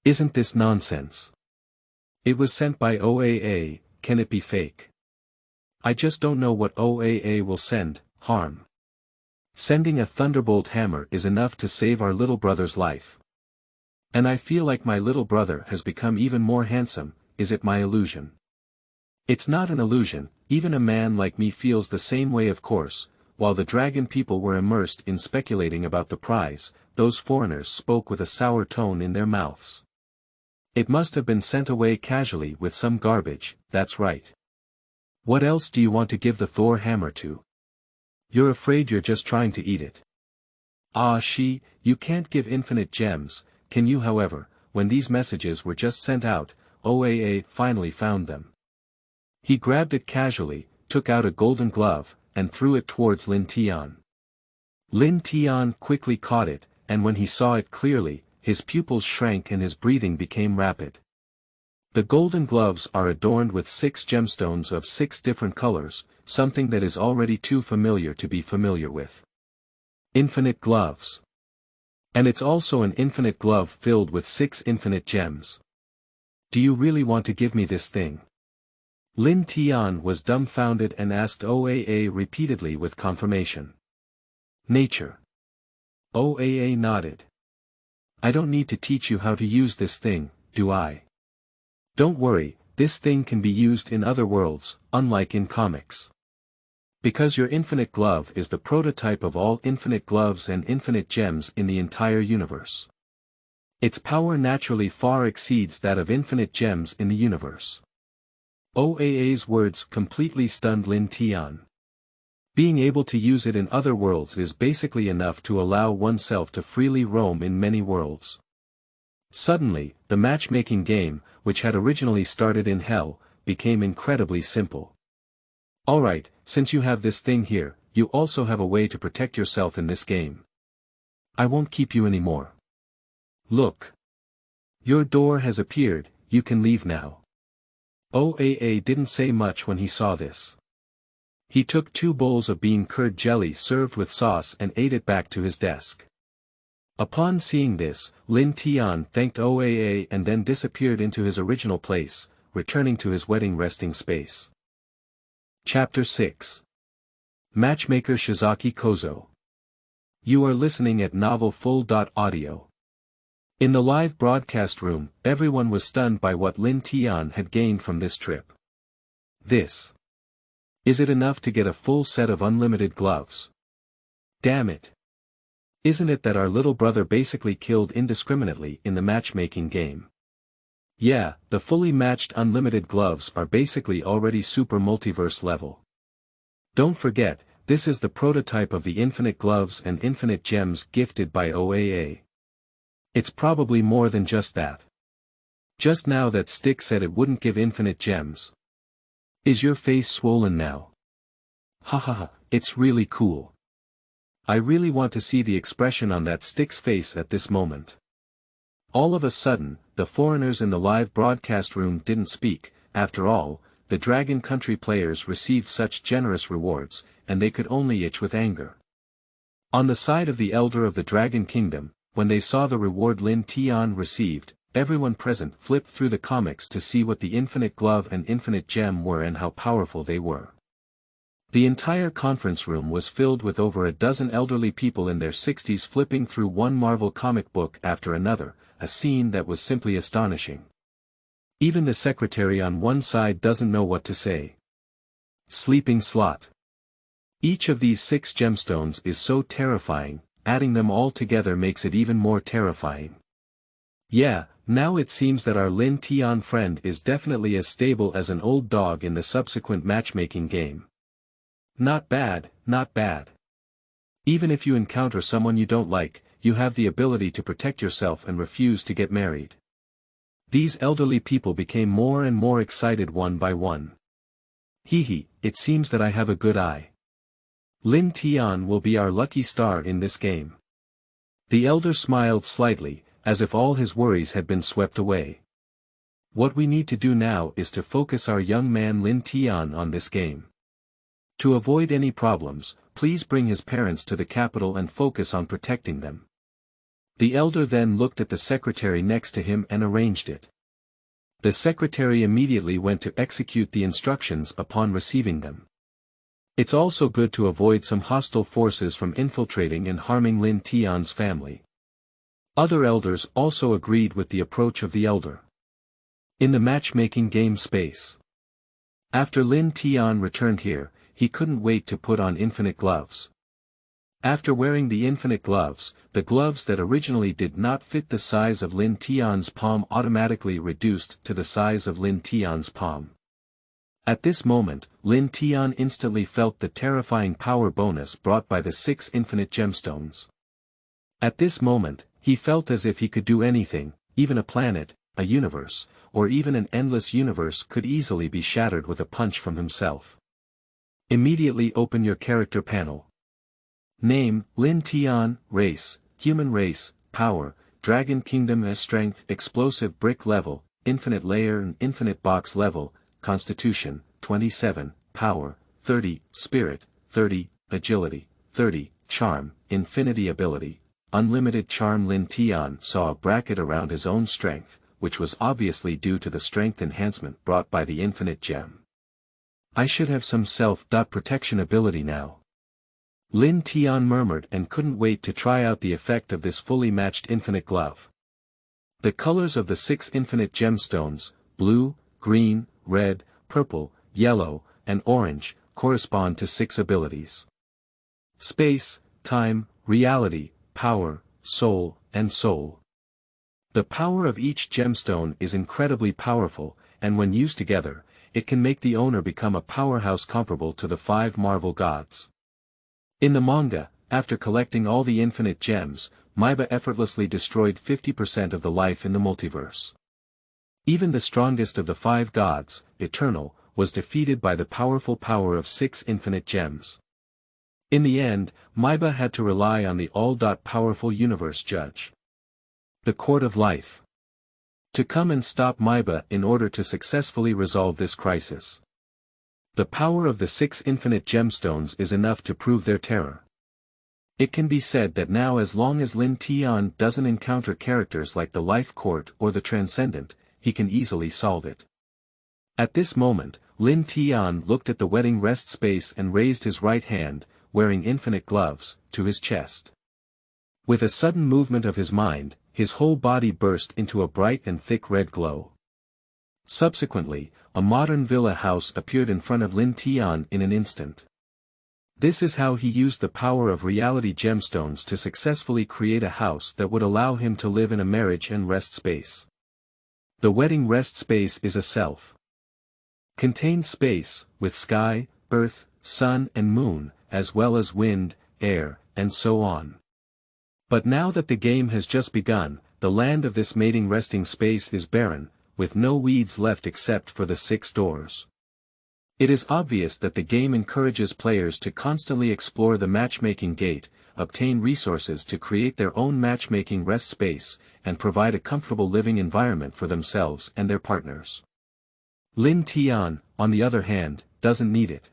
Isn't this nonsense? It was sent by OAA, can it be fake? I just don't know what OAA will send, harm. Sending a thunderbolt hammer is enough to save our little brother's life. And I feel like my little brother has become even more handsome. Is it my illusion? It's not an illusion, even a man like me feels the same way of course. While the dragon people were immersed in speculating about the prize, those foreigners spoke with a sour tone in their mouths. It must have been sent away casually with some garbage, that's right. What else do you want to give the Thor hammer to? You're afraid you're just trying to eat it. Ah you can't give infinite gems, can you? However, when these messages were just sent out, OAA finally found them. He grabbed it casually, took out a golden glove, and threw it towards Lin Tian. Lin Tian quickly caught it, and when he saw it clearly, his pupils shrank and his breathing became rapid. The golden gloves are adorned with 6 gemstones of 6 different colors, something that is already too familiar to be familiar with. Infinite gloves. And it's also an infinite glove filled with 6 infinite gems. Do you really want to give me this thing? Lin Tian was dumbfounded and asked OAA repeatedly with confirmation. Nature. OAA nodded. I don't need to teach you how to use this thing, do I? Don't worry, this thing can be used in other worlds, unlike in comics. Because your infinite glove is the prototype of all infinite gloves and infinite gems in the entire universe. Its power naturally far exceeds that of infinite gems in the universe. OAA's words completely stunned Lin Tian. Being able to use it in other worlds is basically enough to allow oneself to freely roam in many worlds. Suddenly, the matchmaking game, which had originally started in hell, became incredibly simple. Alright, since you have this thing here, you also have a way to protect yourself in this game. I won't keep you anymore. Look. Your door has appeared, you can leave now. OAA didn't say much when he saw this. He took 2 bowls of bean curd jelly served with sauce and ate it back to his desk. Upon seeing this, Lin Tian thanked OAA and then disappeared into his original place, returning to his wedding resting space. Chapter 6. Matchmaker Shizaki Kozo. You are listening at Novel Full.audio. In the live broadcast room, everyone was stunned by what Lin Tian had gained from this trip. This. Is it enough to get a full set of unlimited gloves? Damn it. Isn't it that our little brother basically killed indiscriminately in the matchmaking game? Yeah, the fully matched unlimited gloves are basically already super multiverse level. Don't forget, this is the prototype of the infinite gloves and infinite gems gifted by OAA. It's probably more than just that. Just now that stick said it wouldn't give infinite gems. Is your face swollen now? Hahaha, it's really cool. I really want to see the expression on that stick's face at this moment. All of a sudden, the foreigners in the live broadcast room didn't speak. After all, the Dragon Country players received such generous rewards, and they could only itch with anger. On the side of the Elder of the Dragon Kingdom, when they saw the reward Lin Tian received, everyone present flipped through the comics to see what the infinite glove and infinite gem were and how powerful they were. The entire conference room was filled with over a dozen elderly people in their 60s flipping through one Marvel comic book after another, a scene that was simply astonishing. Even the secretary on one side doesn't know what to say. Sleeping slot. Each of these 6 gemstones is so terrifying, adding them all together makes it even more terrifying. Yeah, now it seems that our Lin Tian friend is definitely as stable as an old dog in the subsequent matchmaking game. Not bad, not bad. Even if you encounter someone you don't like, you have the ability to protect yourself and refuse to get married. These elderly people became more and more excited one by one. Hehe, it seems that I have a good eye. Lin Tian will be our lucky star in this game. The elder smiled slightly, as if all his worries had been swept away. What we need to do now is to focus our young man Lin Tian on this game. To avoid any problems, please bring his parents to the capital and focus on protecting them. The elder then looked at the secretary next to him and arranged it. The secretary immediately went to execute the instructions upon receiving them. It's also good to avoid some hostile forces from infiltrating and harming Lin Tian's family. Other elders also agreed with the approach of the elder. In the matchmaking game space. After Lin Tian returned here, he couldn't wait to put on infinite gloves. After wearing the infinite gloves, the gloves that originally did not fit the size of Lin Tian's palm automatically reduced to the size of Lin Tian's palm. At this moment, Lin Tian instantly felt the terrifying power bonus brought by the 6 infinite gemstones. At this moment, he felt as if he could do anything, even a planet, a universe, or even an endless universe could easily be shattered with a punch from himself. Immediately open your character panel. Name, Lin Tian, race, human race, power, Dragon Kingdom strength, explosive brick level, infinite layer and infinite box level, constitution, 27, power, 30, spirit, 30, agility, 30, charm, infinity ability, unlimited charm. Lin Tian saw a bracket around his own strength, which was obviously due to the strength enhancement brought by the infinite gem. I should have some self-protection ability now. Lin Tian murmured and couldn't wait to try out the effect of this fully matched infinite glove. The colors of the 6 infinite gemstones, blue, green, red, purple, yellow, and orange, correspond to 6 abilities. Space, time, reality, power, soul, and soul. The power of each gemstone is incredibly powerful, and when used together, it can make the owner become a powerhouse comparable to the 5 Marvel gods. In the manga, after collecting all the infinite gems, Xiba effortlessly destroyed 50% of the life in the multiverse. Even the strongest of the 5 gods, Eternal, was defeated by the powerful power of 6 infinite gems. In the end, Xiba had to rely on the all-powerful universe judge. The Court of Life. To come and stop Xiba in order to successfully resolve this crisis. The power of the 6 infinite gemstones is enough to prove their terror. It can be said that now as long as Lin Tian doesn't encounter characters like the Life Court or the Transcendent, he can easily solve it. At this moment, Lin Tian looked at the wedding rest space and raised his right hand, wearing infinite gloves, to his chest. With a sudden movement of his mind, his whole body burst into a bright and thick red glow. Subsequently, a modern villa house appeared in front of Lin Tian in an instant. This is how he used the power of reality gemstones to successfully create a house that would allow him to live in a marriage and rest space. The wedding rest space is a self-contained space, with sky, earth, sun and moon, as well as wind, air, and so on. But now that the game has just begun, the land of this mating resting space is barren, with no weeds left except for the 6 doors. It is obvious that the game encourages players to constantly explore the matchmaking gate, obtain resources to create their own matchmaking rest space, and provide a comfortable living environment for themselves and their partners. Lin Tian, on the other hand, doesn't need it.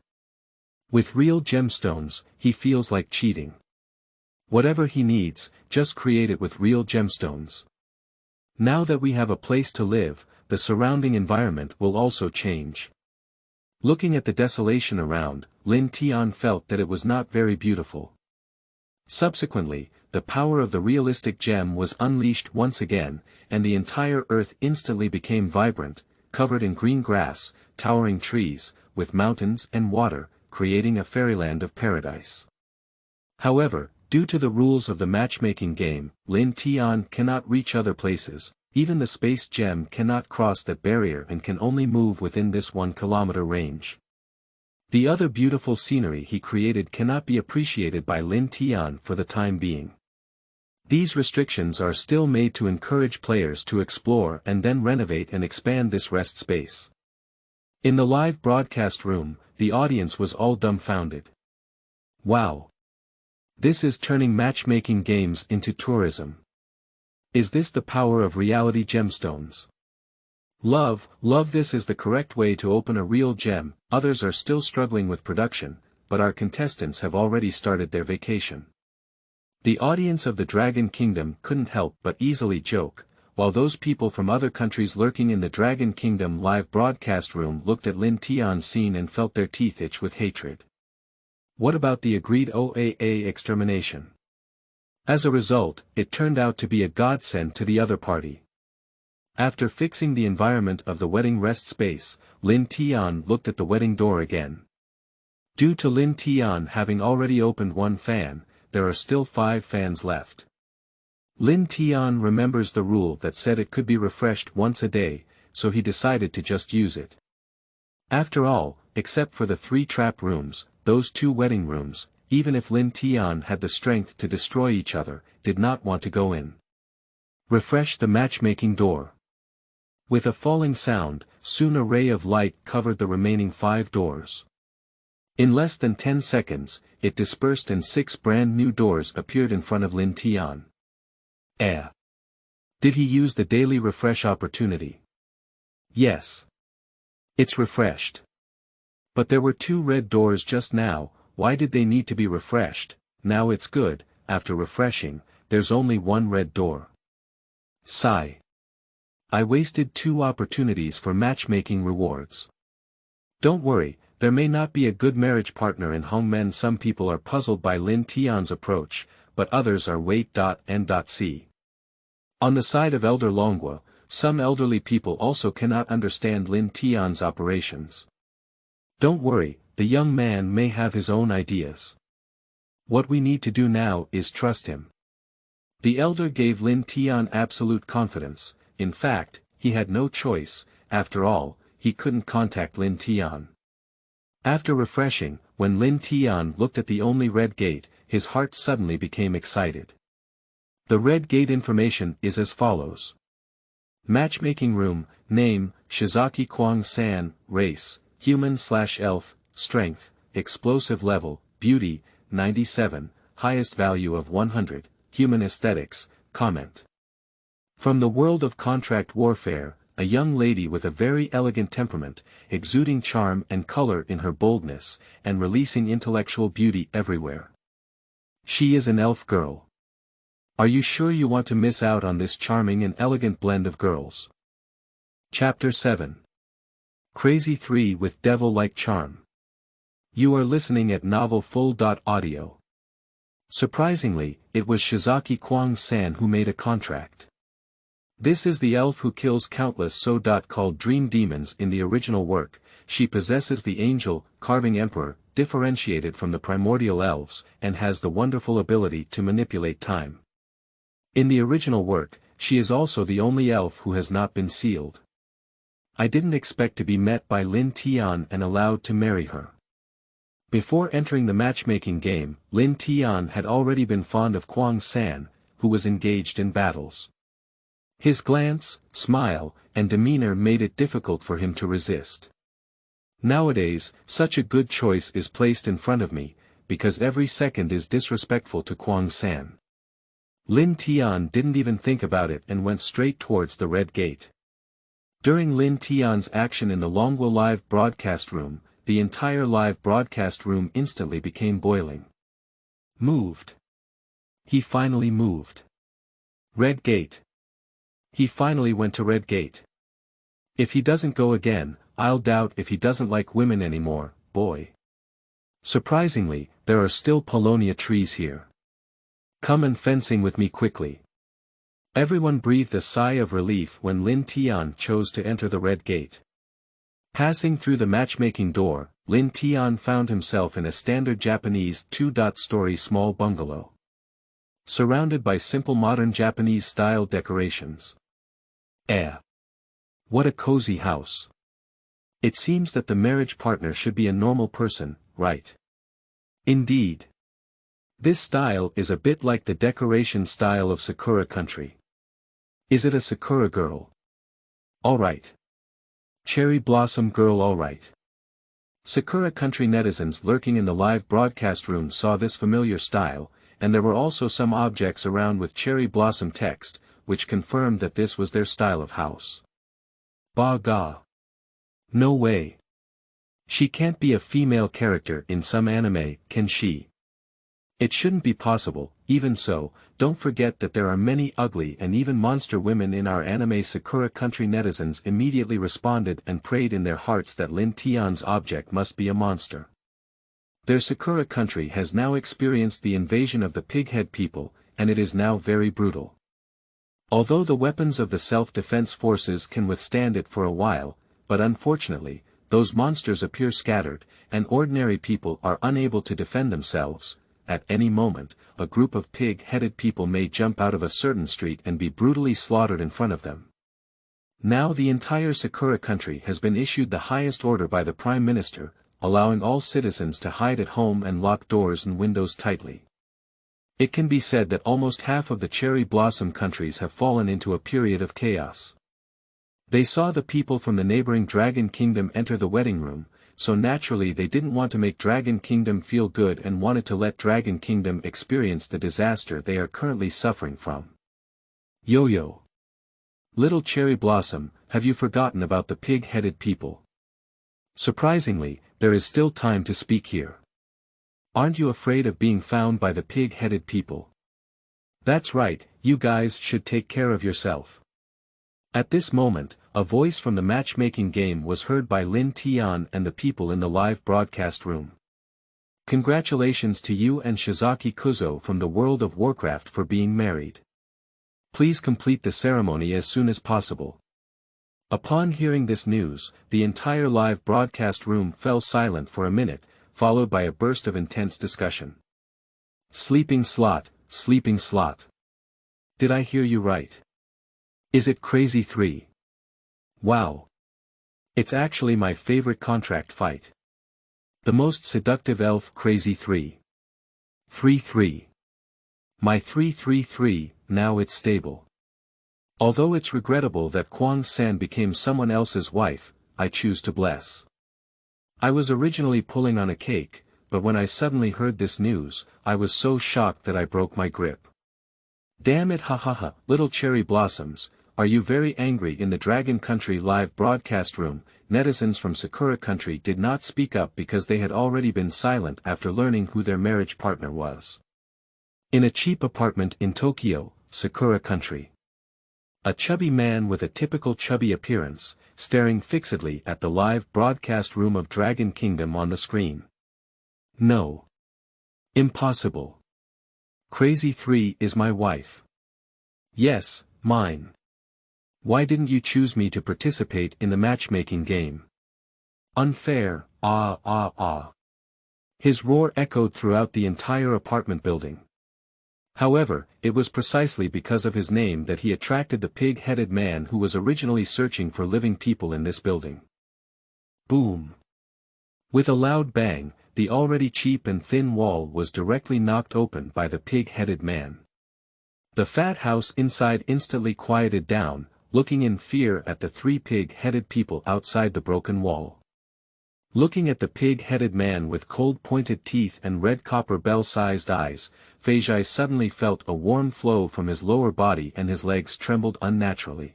With real gemstones, he feels like cheating. Whatever he needs, just create it with real gemstones. Now that we have a place to live, the surrounding environment will also change. Looking at the desolation around, Lin Tian felt that it was not very beautiful. Subsequently, the power of the realistic gem was unleashed once again, and the entire earth instantly became vibrant, covered in green grass, towering trees, with mountains and water, creating a fairyland of paradise. However, due to the rules of the matchmaking game, Lin Tian cannot reach other places, even the space gem cannot cross that barrier and can only move within this 1-kilometer range. The other beautiful scenery he created cannot be appreciated by Lin Tian for the time being. These restrictions are still made to encourage players to explore and then renovate and expand this rest space. In the live broadcast room, the audience was all dumbfounded. Wow! This is turning matchmaking games into tourism. Is this the power of reality gemstones? Love, this is the correct way to open a real gem. Others are still struggling with production, but our contestants have already started their vacation. The audience of the Dragon Kingdom couldn't help but easily joke, while those people from other countries lurking in the Dragon Kingdom live broadcast room looked at Lin Tian's scene and felt their teeth itch with hatred. What about the agreed OAA extermination? As a result, it turned out to be a godsend to the other party. After fixing the environment of the wedding rest space, Lin Tian looked at the wedding door again. Due to Lin Tian having already opened 1 fan, there are still 5 fans left. Lin Tian remembers the rule that said it could be refreshed once a day, so he decided to just use it. After all, except for the 3 trap rooms, those 2 wedding rooms, even if Lin Tian had the strength to destroy each other, did not want to go in. Refresh the matchmaking door. With a falling sound, soon a ray of light covered the remaining 5 doors. In less than 10 seconds, it dispersed and 6 brand new doors appeared in front of Lin Tian. Did he use the daily refresh opportunity? Yes. It's refreshed. But there were 2 red doors just now. Why did they need to be refreshed? Now it's good. After refreshing, there's only 1 red door. Sigh. I wasted 2 opportunities for matchmaking rewards. Don't worry, there may not be a good marriage partner in Hongmen. Some people are puzzled by Lin Tian's approach, but others are wait.and.see. On the side of Elder Longwa, some elderly people also cannot understand Lin Tian's operations. Don't worry, the young man may have his own ideas. What we need to do now is trust him. The elder gave Lin Tian absolute confidence. In fact, he had no choice. After all, he couldn't contact Lin Tian. After refreshing, when Lin Tian looked at the only red gate, his heart suddenly became excited. The red gate information is as follows. Matchmaking room, name, Shizaki San, race, human/elf, strength, explosive level, beauty, 97, highest value of 100, human aesthetics, comment. From the world of contract warfare, a young lady with a very elegant temperament, exuding charm and color in her boldness, and releasing intellectual beauty everywhere. She is an elf girl. Are you sure you want to miss out on this charming and elegant blend of girls? Chapter 7. Crazy Three with Devil-like Charm. You are listening at novelfull.audio. Surprisingly, it was Shizaki San who made a contract. This is the elf who kills countless so-called dream demons in the original work. She possesses the angel, carving emperor, differentiated from the primordial elves, and has the wonderful ability to manipulate time. In the original work, she is also the only elf who has not been sealed. I didn't expect to be met by Lin Tian and allowed to marry her. Before entering the matchmaking game, Lin Tian had already been fond of San, who was engaged in battles. His glance, smile, and demeanor made it difficult for him to resist. Nowadays, such a good choice is placed in front of me, because every second is disrespectful to San. Lin Tian didn't even think about it and went straight towards the red gate. During Lin Tian's action in the worlds.Live broadcast room, the entire live broadcast room instantly became boiling. Moved. He finally moved. Red gate. He finally went to red gate. If he doesn't go again, I'll doubt if he doesn't like women anymore, boy. Surprisingly, there are still Polonia trees here. Come and fencing with me quickly. Everyone breathed a sigh of relief when Lin Tian chose to enter the red gate. Passing through the matchmaking door, Lin Tian found himself in a standard Japanese two-story small bungalow. Surrounded by simple modern Japanese-style decorations. What a cozy house. It seems that the marriage partner should be a normal person, right? Indeed. This style is a bit like the decoration style of Sakura Country. Is it a Sakura girl? Alright. Cherry blossom girl alright. Sakura Country netizens lurking in the live broadcast room saw this familiar style, and there were also some objects around with cherry blossom text, which confirmed that this was their style of house. Ba ga. No way. She can't be a female character in some anime, can she? It shouldn't be possible. Even so, don't forget that there are many ugly and even monster women in our anime. Sakura Country netizens immediately responded and prayed in their hearts that Lin Tian's object must be a monster. Their Sakura Country has now experienced the invasion of the pighead people, and it is now very brutal. Although the weapons of the self-defense forces can withstand it for a while, but unfortunately, those monsters appear scattered, and ordinary people are unable to defend themselves. At any moment, a group of pig-headed people may jump out of a certain street and be brutally slaughtered in front of them. Now the entire Sakura Country has been issued the highest order by the Prime Minister, allowing all citizens to hide at home and lock doors and windows tightly. It can be said that almost half of the cherry blossom countries have fallen into a period of chaos. They saw the people from the neighboring Dragon Kingdom enter the wedding room, so naturally they didn't want to make Dragon Kingdom feel good and wanted to let Dragon Kingdom experience the disaster they are currently suffering from. Yo-yo. Little cherry blossom, have you forgotten about the pig-headed people? Surprisingly, there is still time to speak here. Aren't you afraid of being found by the pig-headed people? That's right, you guys should take care of yourself. At this moment, a voice from the matchmaking game was heard by Lin Tian and the people in the live broadcast room. Congratulations to you and Shizaki Kozo from the World of Warcraft for being married. Please complete the ceremony as soon as possible. Upon hearing this news, the entire live broadcast room fell silent for a minute, followed by a burst of intense discussion. Sleeping slot, sleeping slot. Did I hear you right? Is it Crazy Three? Wow. It's actually my favorite contract fight. The most seductive elf Crazy Three. 3-3. My 3-3-3, now it's stable. Although it's regrettable that San became someone else's wife, I choose to bless. I was originally pulling on a cake, but when I suddenly heard this news, I was so shocked that I broke my grip. Damn it, ha, little cherry blossoms, are you very angry? In the Dragon Country live broadcast room, netizens from Sakura Country did not speak up because they had already been silent after learning who their marriage partner was. In a cheap apartment in Tokyo, Sakura Country. A chubby man with a typical chubby appearance, staring fixedly at the live broadcast room of Dragon Kingdom on the screen. No. Impossible. Crazy Three is my wife. Yes, mine. Why didn't you choose me to participate in the matchmaking game? Unfair, ah ah ah. His roar echoed throughout the entire apartment building. However, it was precisely because of his name that he attracted the pig-headed man who was originally searching for living people in this building. Boom. With a loud bang, the already cheap and thin wall was directly knocked open by the pig-headed man. The fat house inside instantly quieted down, looking in fear at the three pig-headed people outside the broken wall. Looking at the pig-headed man with cold pointed teeth and red copper bell-sized eyes, Feijai suddenly felt a warm flow from his lower body and his legs trembled unnaturally.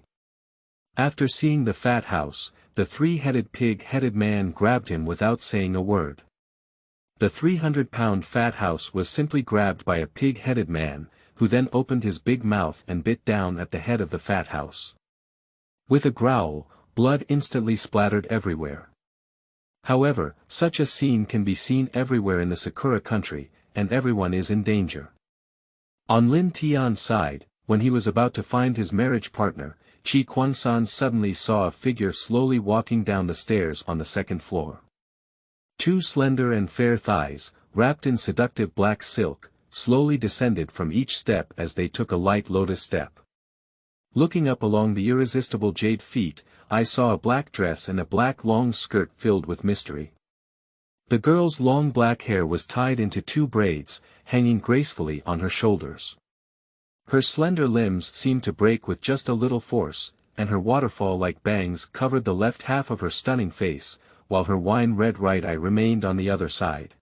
After seeing the fat house, the three-headed pig-headed man grabbed him without saying a word. The 300-pound fat house was simply grabbed by a pig-headed man, who then opened his big mouth and bit down at the head of the fat house. With a growl, blood instantly splattered everywhere. However, such a scene can be seen everywhere in the Sakura Country, and everyone is in danger. On Lin Tian's side, when he was about to find his marriage partner, Chi Quan-san suddenly saw a figure slowly walking down the stairs on the second floor. Two slender and fair thighs, wrapped in seductive black silk, slowly descended from each step as they took a light lotus step. Looking up along the irresistible jade feet, I saw a black dress and a black long skirt filled with mystery. The girl's long black hair was tied into two braids, hanging gracefully on her shoulders. Her slender limbs seemed to break with just a little force, and her waterfall-like bangs covered the left half of her stunning face, while her wine-red right eye remained on the other side.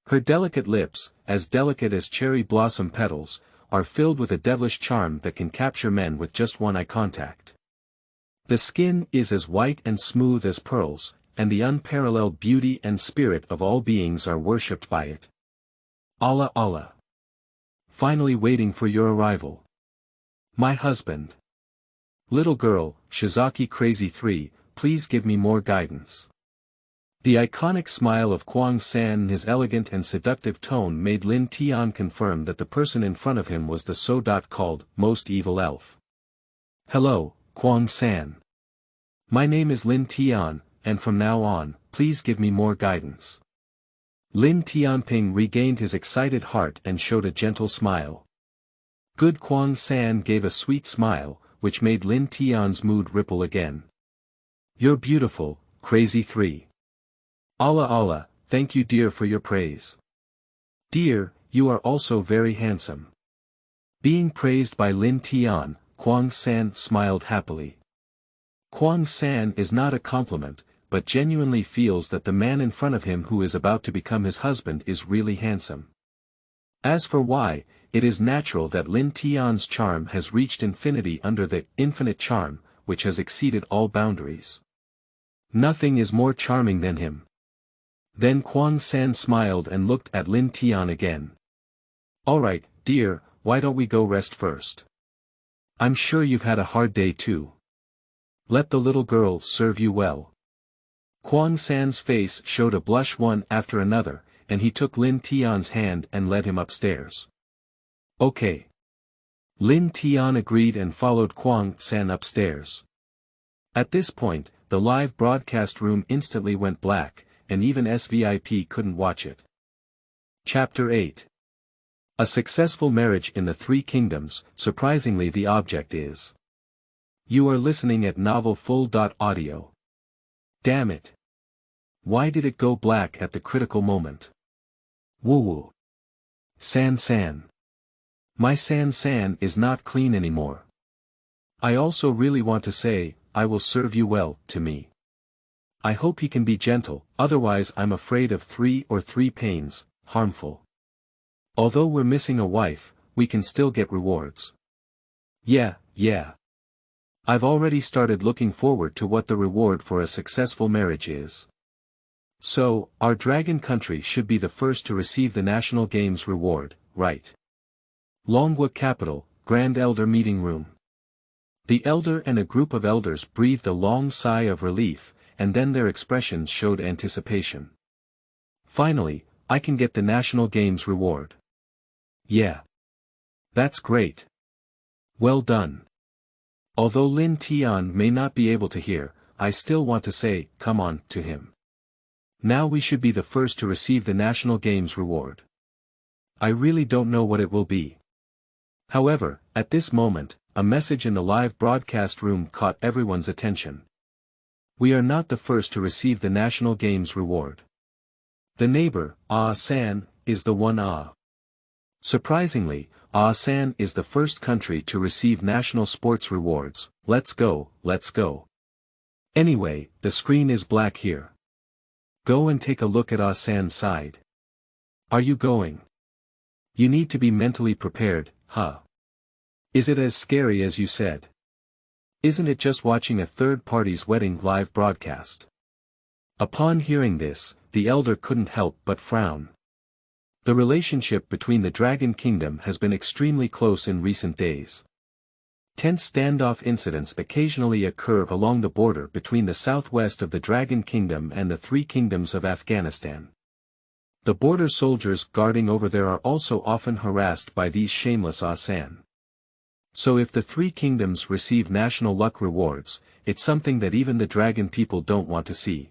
Her delicate lips, as delicate as cherry blossom petals, are filled with a devilish charm that can capture men with just one eye contact. The skin is as white and smooth as pearls, and the unparalleled beauty and spirit of all beings are worshipped by it. Allah Allah. Finally waiting for your arrival. My husband. Little girl, Shizaki Crazy Three, please give me more guidance. The iconic smile of Kwang-san and his elegant and seductive tone made Lin Tian confirm that the person in front of him was the so-called most evil elf. Hello, Kwang-san. My name is Lin Tian, and from now on, please give me more guidance. Lin Tianping regained his excited heart and showed a gentle smile. Good Kwang-san gave a sweet smile, which made Lin Tian's mood ripple again. You're beautiful, Crazy Three. Allah Allah, thank you dear for your praise. Dear, you are also very handsome. Being praised by Lin Tian, Kwang-san smiled happily. Kwang-san is not a compliment, but genuinely feels that the man in front of him who is about to become his husband is really handsome. As for why, it is natural that Lin Tian's charm has reached infinity under the infinite charm, which has exceeded all boundaries. Nothing is more charming than him. Then Kwang-san smiled and looked at Lin Tian again. Alright, dear, why don't we go rest first? I'm sure you've had a hard day too. Let the little girl serve you well. Kwang-san's face showed a blush one after another, and he took Lin Tian's hand and led him upstairs. Okay. Lin Tian agreed and followed Kwang-san upstairs. At this point, the live broadcast room instantly went black, and even SVIP couldn't watch it. Chapter 8. A successful marriage in the Three Kingdoms. Surprisingly, the object is. You are listening at novel full.audio. Damn it. Why did it go black at the critical moment? Wuwuwu. San. My San is not clean anymore. I also really want to say, I will serve you well, to me. I hope he can be gentle, otherwise I'm afraid of three pains, harmful. Although we're missing a wife, we can still get rewards. Yeah. I've already started looking forward to what the reward for a successful marriage is. So, our Dragon Country should be the first to receive the National Games reward, right? Longwa Capital, Grand Elder Meeting Room. The elder and a group of elders breathed a long sigh of relief, and then their expressions showed anticipation. Finally, I can get the National Games reward. Yeah. That's great. Well done. Although Lin Tian may not be able to hear, I still want to say, come on, to him. Now we should be the first to receive the National Games reward. I really don't know what it will be. However, at this moment, a message in the live broadcast room caught everyone's attention. We are not the first to receive the National Games reward. The neighbor, Ah-san, is the one. Surprisingly, Ah-san is the first country to receive national sports rewards. Let's go, let's go. Anyway, the screen is black here. Go and take a look at Ah-san's side. Are you going? You need to be mentally prepared, huh? Is it as scary as you said? Isn't it just watching a third party's wedding live broadcast? Upon hearing this, the elder couldn't help but frown. The relationship between the Dragon Kingdom has been extremely close in recent days. Tense standoff incidents occasionally occur along the border between the southwest of the Dragon Kingdom and the three kingdoms of Afghanistan. The border soldiers guarding over there are also often harassed by these shameless Ah-san. So if the three kingdoms receive national luck rewards, it's something that even the dragon people don't want to see.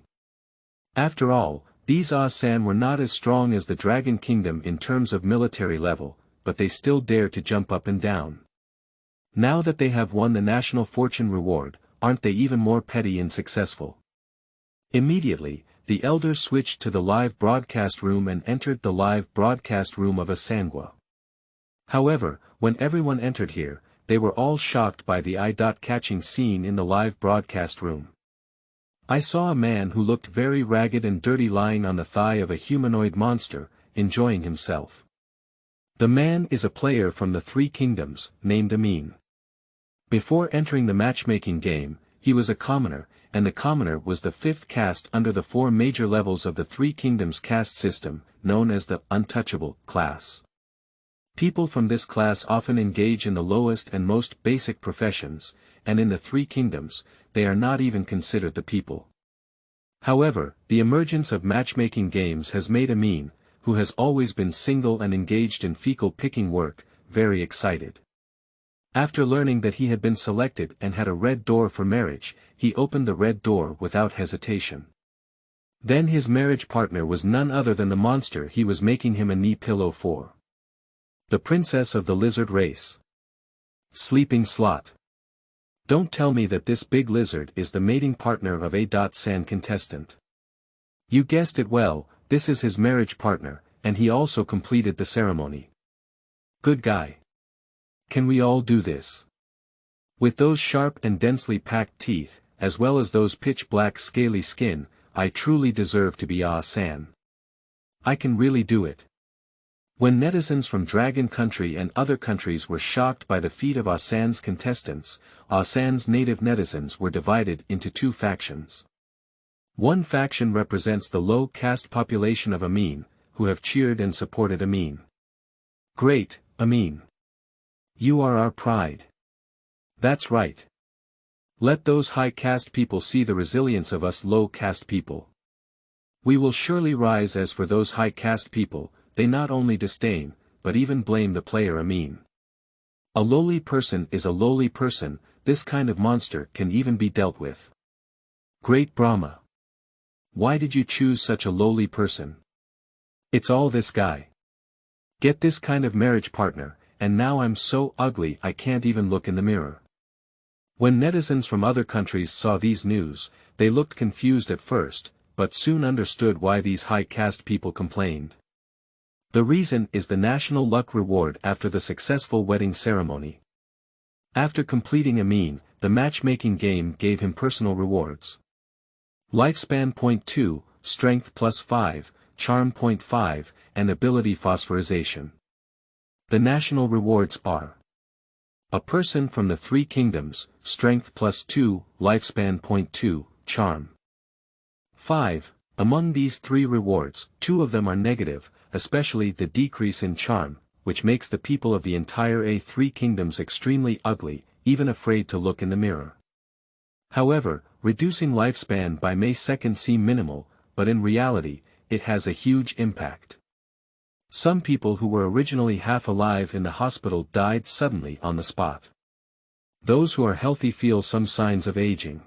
After all, these Ah-san were not as strong as the Dragon Kingdom in terms of military level, but they still dare to jump up and down. Now that they have won the National Fortune Reward, aren't they even more petty and successful? Immediately, the elders switched to the live broadcast room and entered the live broadcast room of Asangwa. However, when everyone entered here, they were all shocked by the eye-catching scene in the live broadcast room. I saw a man who looked very ragged and dirty lying on the thigh of a humanoid monster, enjoying himself. The man is a player from the Three Kingdoms, named Amin. Before entering the matchmaking game, he was a commoner, and the commoner was the fifth caste under the four major levels of the Three Kingdoms caste system, known as the untouchable class. People from this class often engage in the lowest and most basic professions, and in the Three Kingdoms, they are not even considered the people. However, the emergence of matchmaking games has made Amin, who has always been single and engaged in fecal picking work, very excited. After learning that he had been selected and had a red door for marriage, he opened the red door without hesitation. Then his marriage partner was none other than the monster he was making him a knee pillow for. The princess of the lizard race. Sleeping Slot. Don't tell me that this big lizard is the mating partner of A.San contestant. You guessed it well, this is his marriage partner, and he also completed the ceremony. Good guy. Can we all do this? With those sharp and densely packed teeth, as well as those pitch-black scaly skin, I truly deserve to be Ah-san. I can really do it. When netizens from Dragon Country and other countries were shocked by the feat of Ah-san's contestants, Ah-san's native netizens were divided into two factions. One faction represents the low caste population of Amin, who have cheered and supported Amin. Great, Amin. You are our pride. That's right. Let those high caste people see the resilience of us low caste people. We will surely rise. As for those high caste people, they not only disdain, but even blame the player Amin. A lowly person is a lowly person, this kind of monster can even be dealt with. Great Brahma. Why did you choose such a lowly person? It's all this guy. Get this kind of marriage partner, and now I'm so ugly I can't even look in the mirror. When netizens from other countries saw these news, they looked confused at first, but soon understood why these high caste people complained. The reason is the national luck reward after the successful wedding ceremony. After completing Amin, the matchmaking game gave him personal rewards. Lifespan .2, Strength +5, Charm .5, and Ability Phosphorization. The national rewards are: a person from the Three Kingdoms, Strength +2, Lifespan .2, Charm 5. Among these three rewards, two of them are negative, especially the decrease in charm, which makes the people of the entire A3 kingdoms extremely ugly, even afraid to look in the mirror. However, reducing lifespan by May 2nd seem minimal, but in reality, it has a huge impact. Some people who were originally half alive in the hospital died suddenly on the spot. Those who are healthy feel some signs of aging.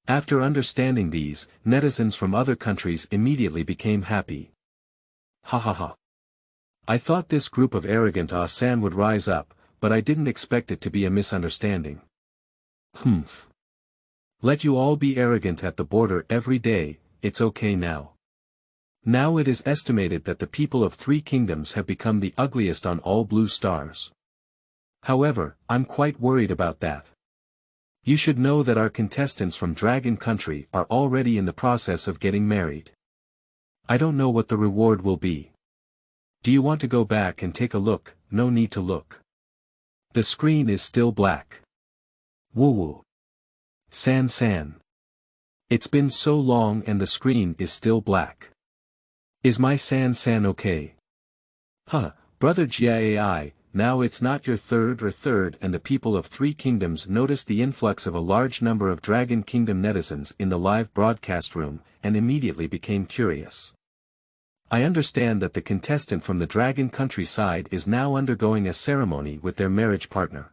After understanding these, netizens from other countries immediately became happy. Ha ha ha. I thought this group of arrogant San would rise up, but I didn't expect it to be a misunderstanding. Humph. Let you all be arrogant at the border every day, it's okay now. Now it is estimated that the people of 3 kingdoms have become the ugliest on all blue stars. However, I'm quite worried about that. You should know that our contestants from Dragon Country are already in the process of getting married. I don't know what the reward will be. Do you want to go back and take a look? No need to look. The screen is still black. Wuwuwu. San. It's been so long and the screen is still black. Is my San okay? Huh, brother Jiai, now it's not your third and the people of 3 kingdoms noticed the influx of a large number of Dragon Kingdom netizens in the live broadcast room, and immediately became curious. I understand that the contestant from the Dragon countryside is now undergoing a ceremony with their marriage partner.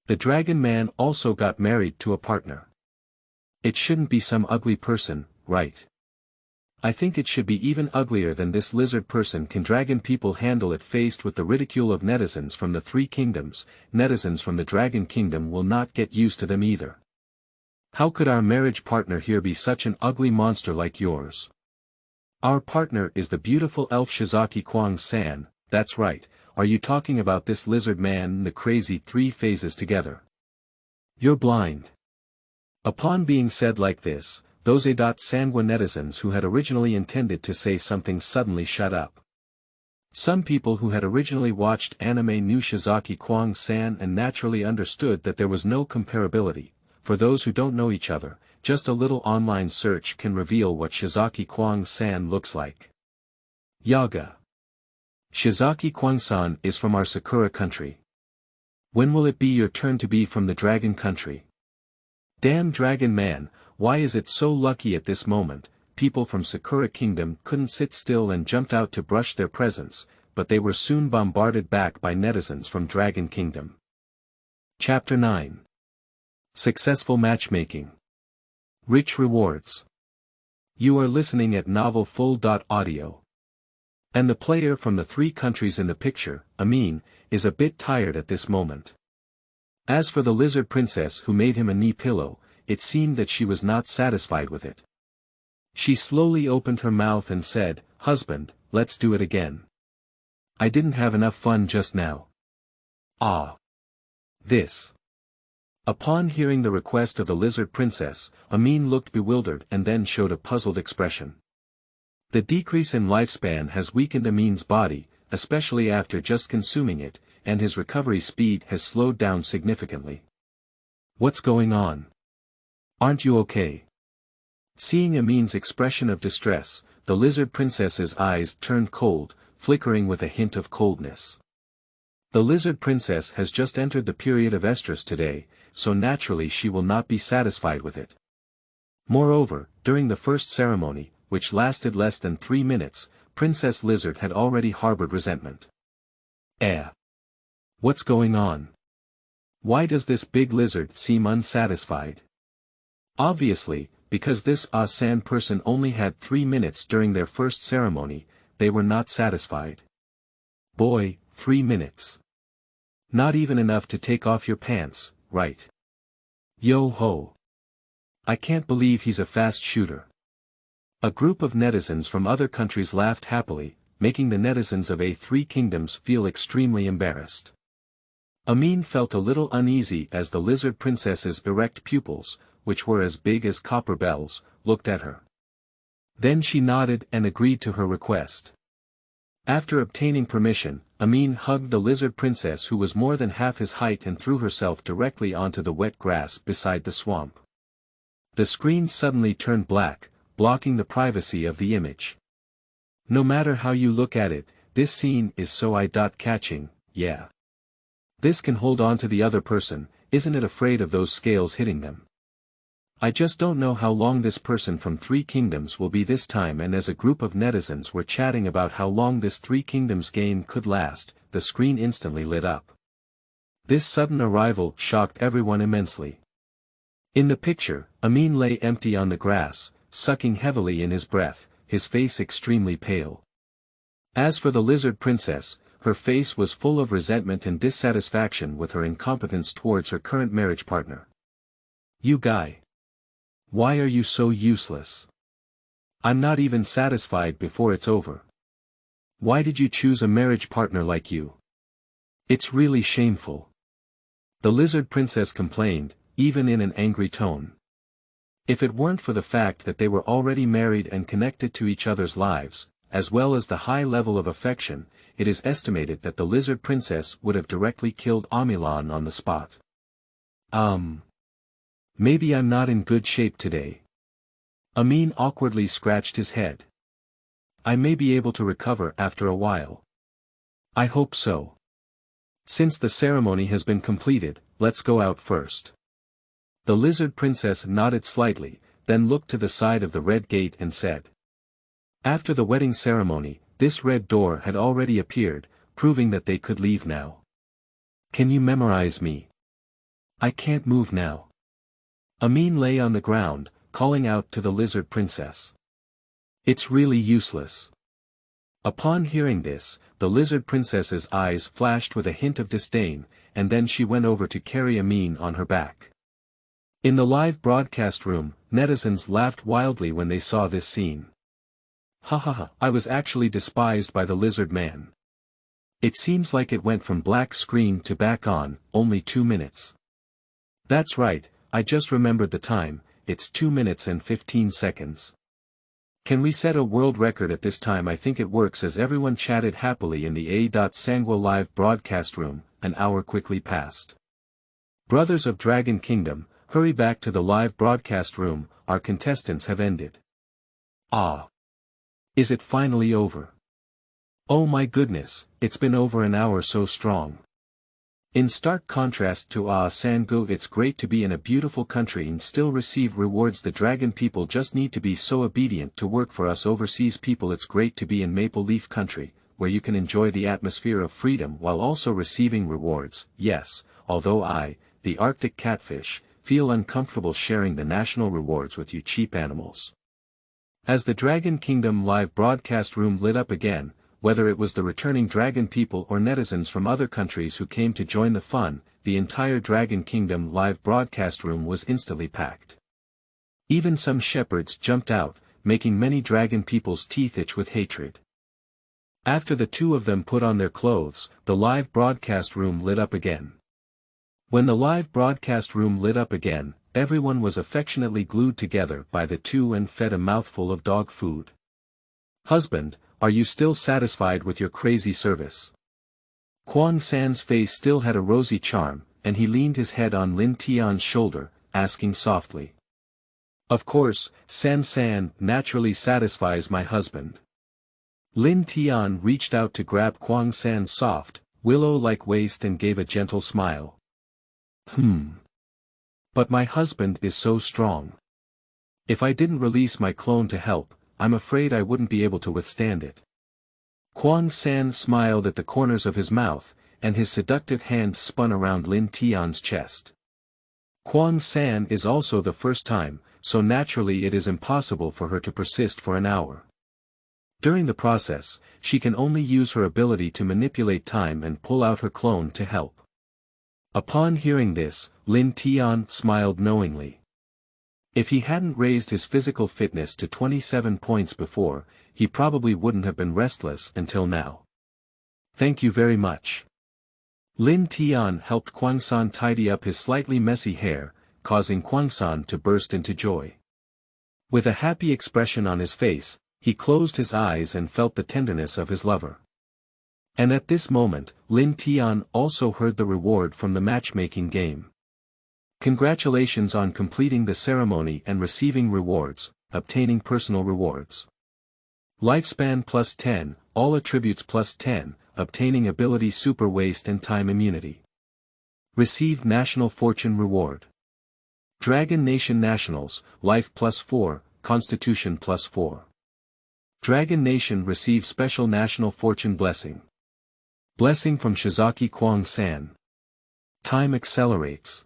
The dragon man also got married to a partner. It shouldn't be some ugly person, right? I think it should be even uglier than this lizard person. Can dragon people handle it? Faced with the ridicule of netizens from the 3 kingdoms, netizens from the Dragon Kingdom will not get used to them either. How could our marriage partner here be such an ugly monster like yours? Our partner is the beautiful elf Shizaki San, that's right. Are you talking about this lizard man and the crazy 3 phases together? You're blind. Upon being said like this, those Sangwa netizens who had originally intended to say something suddenly shut up. Some people who had originally watched anime knew Shizaki San and naturally understood that there was no comparability. For those who don't know each other, just a little online search can reveal what Shizaki San looks like. Yaga. Shizaki San is from our Sakura country. When will it be your turn to be from the Dragon country? Damn dragon man, why is it so lucky at this moment? People from Sakura Kingdom couldn't sit still and jumped out to brush their presents, but they were soon bombarded back by netizens from Dragon Kingdom. Chapter 9. Successful Matchmaking. Rich Rewards. You are listening at novelfull.audio. And the player from the 3 countries in the picture, Amin, is a bit tired at this moment. As for the lizard princess who made him a knee pillow, it seemed that she was not satisfied with it. She slowly opened her mouth and said, "Husband, let's do it again. I didn't have enough fun just now." Ah. This. Upon hearing the request of the lizard princess, Amin looked bewildered and then showed a puzzled expression. The decrease in lifespan has weakened Amin's body, especially after just consuming it, and his recovery speed has slowed down significantly. What's going on? Aren't you okay? Seeing Amin's expression of distress, the lizard princess's eyes turned cold, flickering with a hint of coldness. The lizard princess has just entered the period of estrus today, so naturally she will not be satisfied with it. Moreover, during the first ceremony, which lasted less than 3 minutes, Princess Lizard had already harbored resentment. What's going on? Why does this big lizard seem unsatisfied? Obviously, because this San person only had 3 minutes during their first ceremony, they were not satisfied. Boy, 3 minutes. Not even enough to take off your pants, right? Yo ho. I can't believe he's a fast shooter. A group of netizens from other countries laughed happily, making the netizens of A3 kingdoms feel extremely embarrassed. Amin felt a little uneasy as the lizard princess's erect pupils, which were as big as copper bells, looked at her. Then she nodded and agreed to her request. After obtaining permission, Amin hugged the lizard princess who was more than half his height and threw herself directly onto the wet grass beside the swamp. The screen suddenly turned black, blocking the privacy of the image. No matter how you look at it, this scene is so eye-catching, yeah. This can hold on to the other person, isn't it afraid of those scales hitting them? I just don't know how long this person from Three Kingdoms will be this time, and as a group of netizens were chatting about how long this Three Kingdoms game could last, the screen instantly lit up. This sudden arrival shocked everyone immensely. In the picture, Amin lay empty on the grass, sucking heavily in his breath, his face extremely pale. As for the lizard princess, her face was full of resentment and dissatisfaction with her incompetence towards her current marriage partner. You guy. Why are you so useless? I'm not even satisfied before it's over. Why did you choose a marriage partner like you? It's really shameful. The lizard princess complained, even in an angry tone. If it weren't for the fact that they were already married and connected to each other's lives, as well as the high level of affection, it is estimated that the lizard princess would have directly killed Amilan on the spot. Maybe I'm not in good shape today. Amin awkwardly scratched his head. I may be able to recover after a while. I hope so. Since the ceremony has been completed, let's go out first. The lizard princess nodded slightly, then looked to the side of the red gate and said. After the wedding ceremony, this red door had already appeared, proving that they could leave now. Can you memorize me? I can't move now. Amin lay on the ground, calling out to the lizard princess. It's really useless. Upon hearing this, the lizard princess's eyes flashed with a hint of disdain, and then she went over to carry Amin on her back. In the live broadcast room, netizens laughed wildly when they saw this scene. Ha ha ha, I was actually despised by the lizard man. It seems like it went from black screen to back on, only 2 minutes. That's right, I just remembered the time, it's 2 minutes and 15 seconds. Can we set a world record at this time? I think it works. As everyone chatted happily in the A.Sangwa live broadcast room, an hour quickly passed. Brothers of Dragon Kingdom, hurry back to the live broadcast room, our contestants have ended. Ah! Is it finally over? Oh my goodness, it's been over an hour so strong. In stark contrast to Sangu, it's great to be in a beautiful country and still receive rewards. The dragon people just need to be so obedient to work for us overseas people. It's great to be in Maple Leaf Country, where you can enjoy the atmosphere of freedom while also receiving rewards. Yes, although I, the Arctic catfish, feel uncomfortable sharing the national rewards with you cheap animals. As the Dragon Kingdom live broadcast room lit up again, whether it was the returning dragon people or netizens from other countries who came to join the fun, the entire Dragon Kingdom live broadcast room was instantly packed. Even some shepherds jumped out, making many dragon people's teeth itch with hatred. After the two of them put on their clothes, the live broadcast room lit up again. When the live broadcast room lit up again, everyone was affectionately glued together by the two and fed a mouthful of dog food. Husband, are you still satisfied with your crazy service? Kwang San's face still had a rosy charm, and he leaned his head on Lin Tian's shoulder, asking softly. Of course, San naturally satisfies my husband. Lin Tian reached out to grab Kwang San's soft, willow-like waist and gave a gentle smile. But my husband is so strong. If I didn't release my clone to help, I'm afraid I wouldn't be able to withstand it. Kwang San smiled at the corners of his mouth, and his seductive hand spun around Lin Tian's chest. Kwang San is also the first time, so naturally it is impossible for her to persist for an hour. During the process, she can only use her ability to manipulate time and pull out her clone to help. Upon hearing this, Lin Tian smiled knowingly. If he hadn't raised his physical fitness to 27 points before, he probably wouldn't have been restless until now. Thank you very much. Lin Tian helped Kwang San tidy up his slightly messy hair, causing Kwang San to burst into joy. With a happy expression on his face, he closed his eyes and felt the tenderness of his lover. And at this moment, Lin Tian also heard the reward from the matchmaking game. Congratulations on completing the ceremony and receiving rewards, obtaining personal rewards. Lifespan plus 10, all attributes plus 10, obtaining ability super waste and time immunity. Received national fortune reward. Dragon Nation Nationals, life plus 4, constitution plus 4. Dragon Nation receive special national fortune blessing. Blessing from Shizaki San. Time accelerates.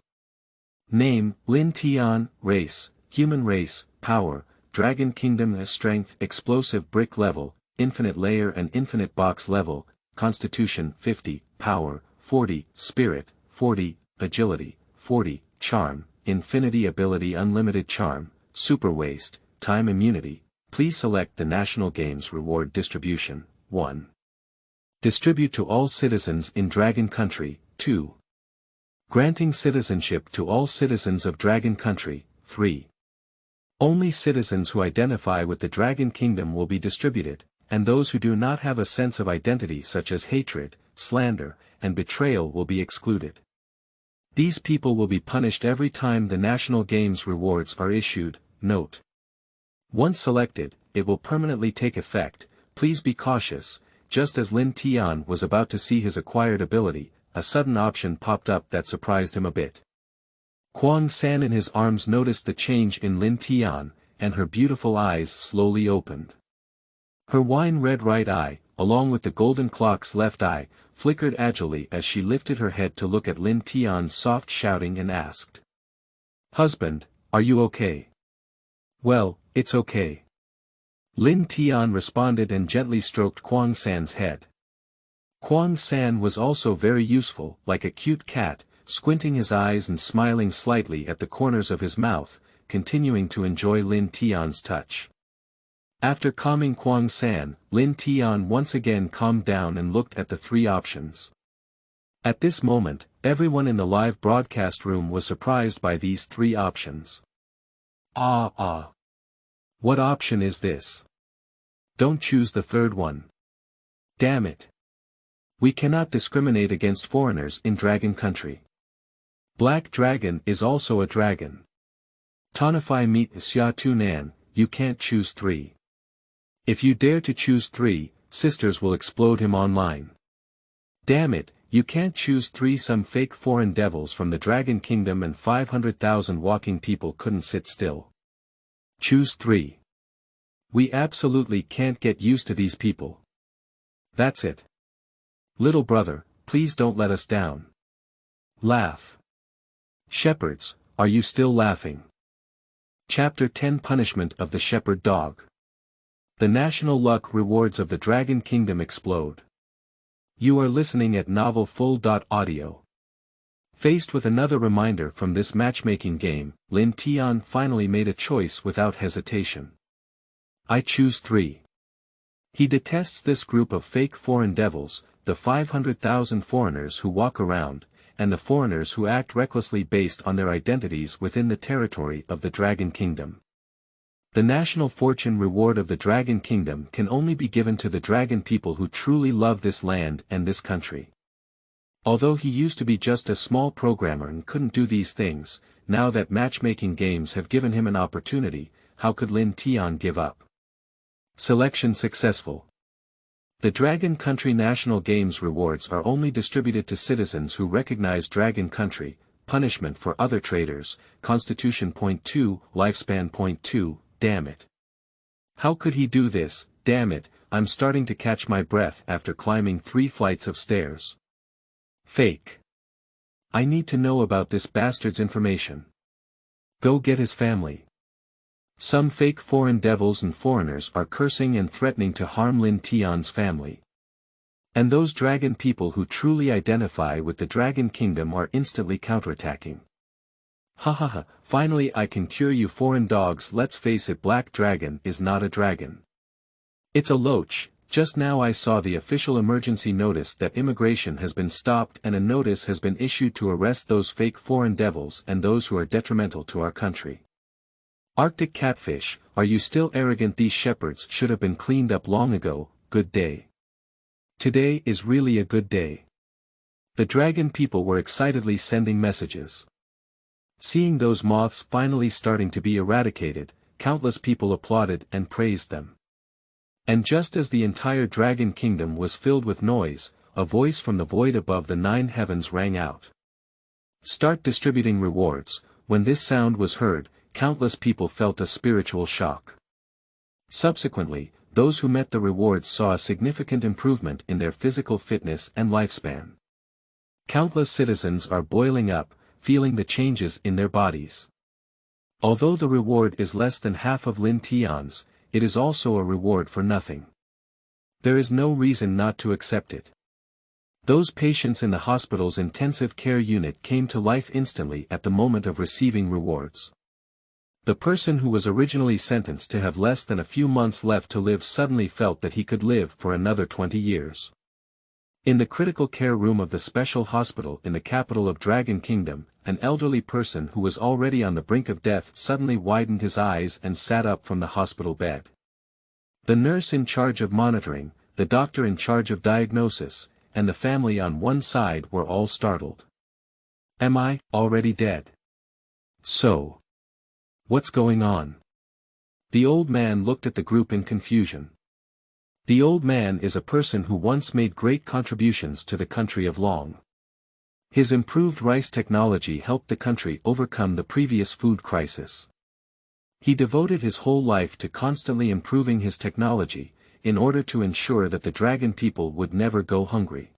Name, Lin Tian, race, human race, power, Dragon Kingdom strength, explosive brick level, infinite layer and infinite box level, constitution 50, power, 40, spirit, 40, agility, 40, charm, infinity ability unlimited charm, super waste, time immunity. Please select the National Games reward distribution, 1. Distribute to all citizens in Dragon Country, 2. Granting citizenship to all citizens of Dragon Country, 3. Only citizens who identify with the Dragon Kingdom will be distributed, and those who do not have a sense of identity such as hatred, slander, and betrayal will be excluded. These people will be punished every time the National Games rewards are issued. Note: once selected, it will permanently take effect. Please be cautious. Just as Lin Tian was about to see his acquired ability, a sudden option popped up that surprised him a bit. San in his arms noticed the change in Lin Tian, and her beautiful eyes slowly opened. Her wine-red right eye, along with the golden clock's left eye, flickered agilely as she lifted her head to look at Lin Tian's soft shouting and asked. "Husband, are you okay?" "Well, it's okay." Lin Tian responded and gently stroked San's head. San was also very useful, like a cute cat, squinting his eyes and smiling slightly at the corners of his mouth, continuing to enjoy Lin Tian's touch. After calming San, Lin Tian once again calmed down and looked at the three options. At this moment, everyone in the live broadcast room was surprised by these three options. What option is this? Don't choose the third one. Damn it. We cannot discriminate against foreigners in Dragon Country. Black Dragon is also a dragon. Tonify meet Xia Tu Nan, you can't choose 3. If you dare to choose 3, sisters will explode him online. Damn it, you can't choose 3. Some fake foreign devils from the Dragon Kingdom and 500,000 walking people couldn't sit still. Choose 3. We absolutely can't get used to these people. That's it. Little brother, please don't let us down. Laugh. Shepherds, are you still laughing? Chapter 10 Punishment of the Shepherd Dog. The national luck rewards of the Dragon Kingdom explode. You are listening at Novel Full.audio. Faced with another reminder from this matchmaking game, Lin Tian finally made a choice without hesitation. I choose 3. He detests this group of fake foreign devils, the 500,000 foreigners who walk around, and the foreigners who act recklessly based on their identities within the territory of the Dragon Kingdom. The national fortune reward of the Dragon Kingdom can only be given to the dragon people who truly love this land and this country. Although he used to be just a small programmer and couldn't do these things, now that matchmaking games have given him an opportunity, how could Lin Tian give up? Selection successful. The Dragon Country National Games rewards are only distributed to citizens who recognize Dragon Country. Punishment for other traders, Constitution .2, Lifespan .2, damn it. How could he do this? Damn it, I'm starting to catch my breath after climbing 3 flights of stairs. Fake. I need to know about this bastard's information. Go get his family. Some fake foreign devils and foreigners are cursing and threatening to harm Lin Tian's family. And those dragon people who truly identify with the Dragon Kingdom are instantly counterattacking. Hahaha, finally I can cure you foreign dogs. Let's face it, Black Dragon is not a dragon. It's a loach. Just now I saw the official emergency notice that immigration has been stopped and a notice has been issued to arrest those fake foreign devils and those who are detrimental to our country. Arctic catfish, are you still arrogant? These shepherds should have been cleaned up long ago. Good day. Today is really a good day. The dragon people were excitedly sending messages. Seeing those moths finally starting to be eradicated, countless people applauded and praised them. And just as the entire dragon kingdom was filled with noise, a voice from the void above the 9 heavens rang out. Start distributing rewards. When this sound was heard, countless people felt a spiritual shock. Subsequently, those who met the rewards saw a significant improvement in their physical fitness and lifespan. Countless citizens are boiling up, feeling the changes in their bodies. Although the reward is less than half of Lin Tian's, it is also a reward for nothing. There is no reason not to accept it. Those patients in the hospital's intensive care unit came to life instantly at the moment of receiving rewards. The person who was originally sentenced to have less than a few months left to live suddenly felt that he could live for another 20 years. In the critical care room of the special hospital in the capital of Dragon Kingdom, an elderly person who was already on the brink of death suddenly widened his eyes and sat up from the hospital bed. The nurse in charge of monitoring, the doctor in charge of diagnosis, and the family on one side were all startled. Am I already dead? So, what's going on? The old man looked at the group in confusion. The old man is a person who once made great contributions to the country of Long. His improved rice technology helped the country overcome the previous food crisis. He devoted his whole life to constantly improving his technology, in order to ensure that the dragon people would never go hungry.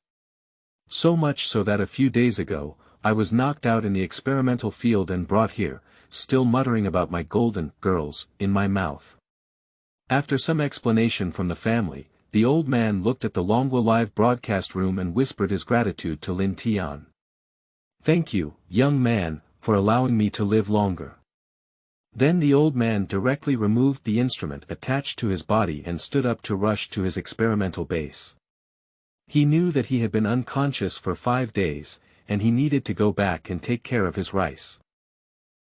So much so that a few days ago, I was knocked out in the experimental field and brought here, still muttering about my golden girls in my mouth. After some explanation from the family, the old man looked at the villa.Live broadcast room and whispered his gratitude to Lin Tian. Thank you, young man, for allowing me to live longer. Then the old man directly removed the instrument attached to his body and stood up to rush to his experimental base. He knew that he had been unconscious for 5 days, and he needed to go back and take care of his rice.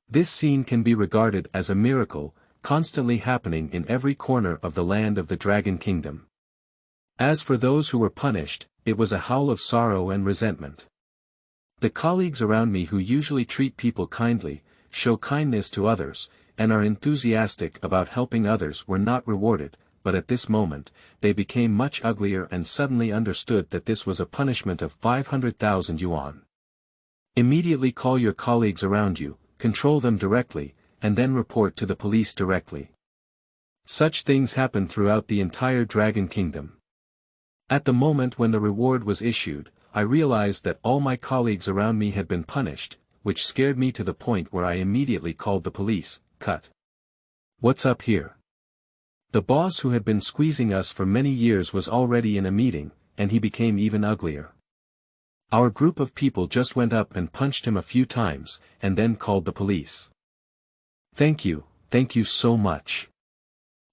This scene can be regarded as a miracle, constantly happening in every corner of the land of the Dragon Kingdom. As for those who were punished, it was a howl of sorrow and resentment. The colleagues around me who usually treat people kindly, show kindness to others, and are enthusiastic about helping others were not rewarded, but at this moment, they became much uglier and suddenly understood that this was a punishment of 500,000 yuan. Immediately call your colleagues around you, control them directly, and then report to the police directly. Such things happened throughout the entire Dragon Kingdom. At the moment when the reward was issued, I realized that all my colleagues around me had been punished, which scared me to the point where I immediately called the police. Cut. What's up here? The boss who had been squeezing us for many years was already in a meeting, and he became even uglier. Our group of people just went up and punched him a few times, and then called the police. Thank you so much.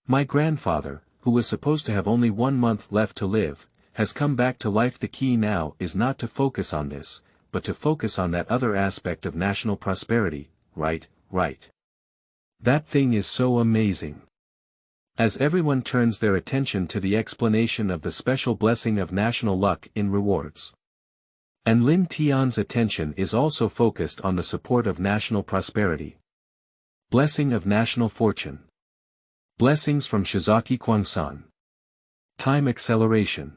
My grandfather, who was supposed to have only 1 month left to live, has come back to life. The key now is not to focus on this, but to focus on that other aspect of national prosperity, right. That thing is so amazing. As everyone turns their attention to the explanation of the special blessing of national luck in rewards. And Lin Tian's attention is also focused on the support of national prosperity. Blessing of national fortune. Blessings from Shizaki Crazy. Time acceleration.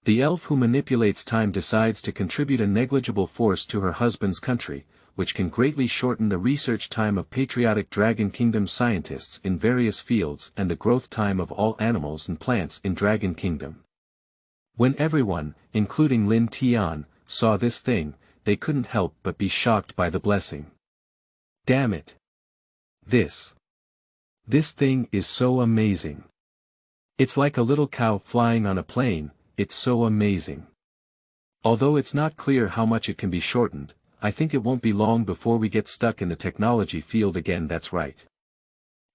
The elf who manipulates time decides to contribute a negligible force to her husband's country, which can greatly shorten the research time of patriotic Dragon Kingdom scientists in various fields and the growth time of all animals and plants in Dragon Kingdom. When everyone, including Lin Tian, saw this thing, they couldn't help but be shocked by the blessing. Damn it! This thing is so amazing. It's like a little cow flying on a plane, it's so amazing. Although it's not clear how much it can be shortened, I think it won't be long before we get stuck in the technology field again. That's right.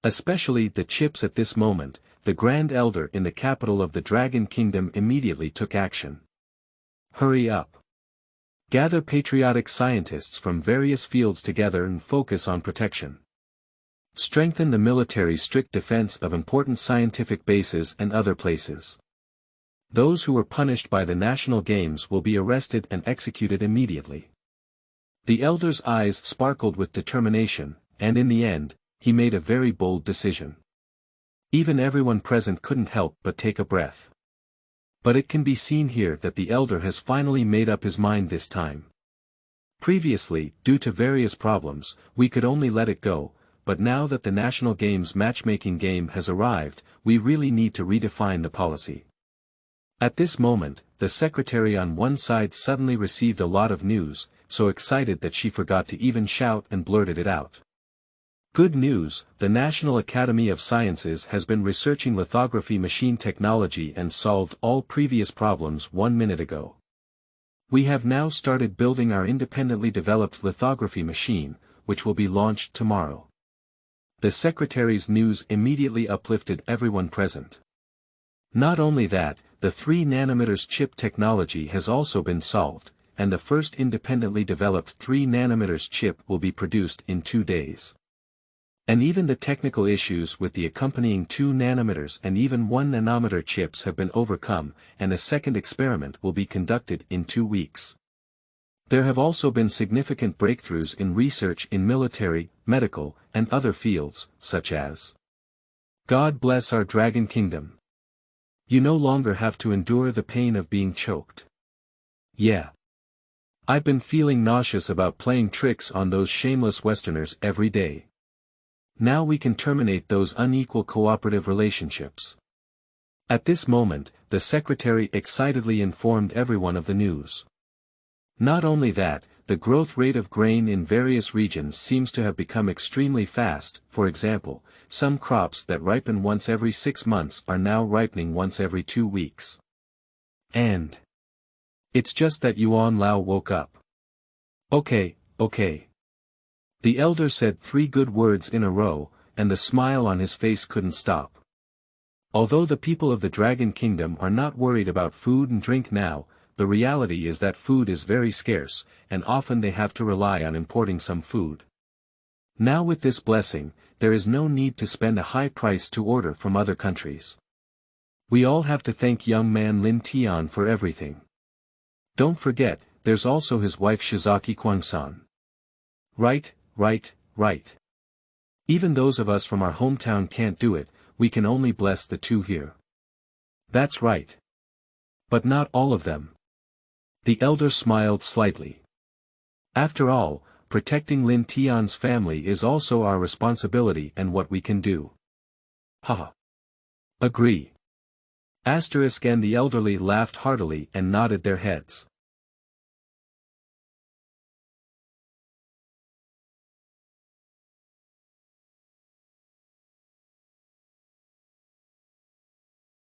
Especially the chips. At this moment, the Grand Elder in the capital of the Dragon Kingdom immediately took action. Hurry up. Gather patriotic scientists from various fields together and focus on protection. Strengthen the military's strict defense of important scientific bases and other places. Those who were punished by the national games will be arrested and executed immediately. The elder's eyes sparkled with determination, and in the end, he made a very bold decision. Even everyone present couldn't help but take a breath. But it can be seen here that the elder has finally made up his mind this time. Previously, due to various problems, we could only let it go, but now that the National Games Matchmaking game has arrived, we really need to redefine the policy. At this moment, the secretary on one side suddenly received a lot of news, so excited that she forgot to even shout and blurted it out. Good news, the National Academy of Sciences has been researching lithography machine technology and solved all previous problems 1 minute ago. We have now started building our independently developed lithography machine, which will be launched tomorrow. The secretary's news immediately uplifted everyone present. Not only that, the 3 nanometers chip technology has also been solved, and the first independently developed 3 nanometers chip will be produced in 2 days. And even the technical issues with the accompanying 2 nanometers and even 1 nanometer chips have been overcome, and a second experiment will be conducted in 2 weeks. There have also been significant breakthroughs in research in military, medical, and other fields, such as God bless our Dragon Kingdom. You no longer have to endure the pain of being choked. Yeah. I've been feeling nauseous about playing tricks on those shameless Westerners every day. Now we can terminate those unequal cooperative relationships. At this moment, the secretary excitedly informed everyone of the news. Not only that, the growth rate of grain in various regions seems to have become extremely fast. For example, some crops that ripen once every 6 months are now ripening once every 2 weeks. And it's just that Yuan Lao woke up. Okay. The elder said 3 good words in a row, and the smile on his face couldn't stop. Although the people of the Dragon Kingdom are not worried about food and drink now, the reality is that food is very scarce, and often they have to rely on importing some food. Now with this blessing, there is no need to spend a high price to order from other countries. We all have to thank young man Lin Tian for everything. Don't forget, there's also his wife Shizaki Crazy. Right. Even those of us from our hometown can't do it, we can only bless the 2 here. That's right. But not all of them. The elder smiled slightly. After all, protecting Lin Tian's family is also our responsibility and what we can do. Haha. Agree. Asterisk and the elderly laughed heartily and nodded their heads.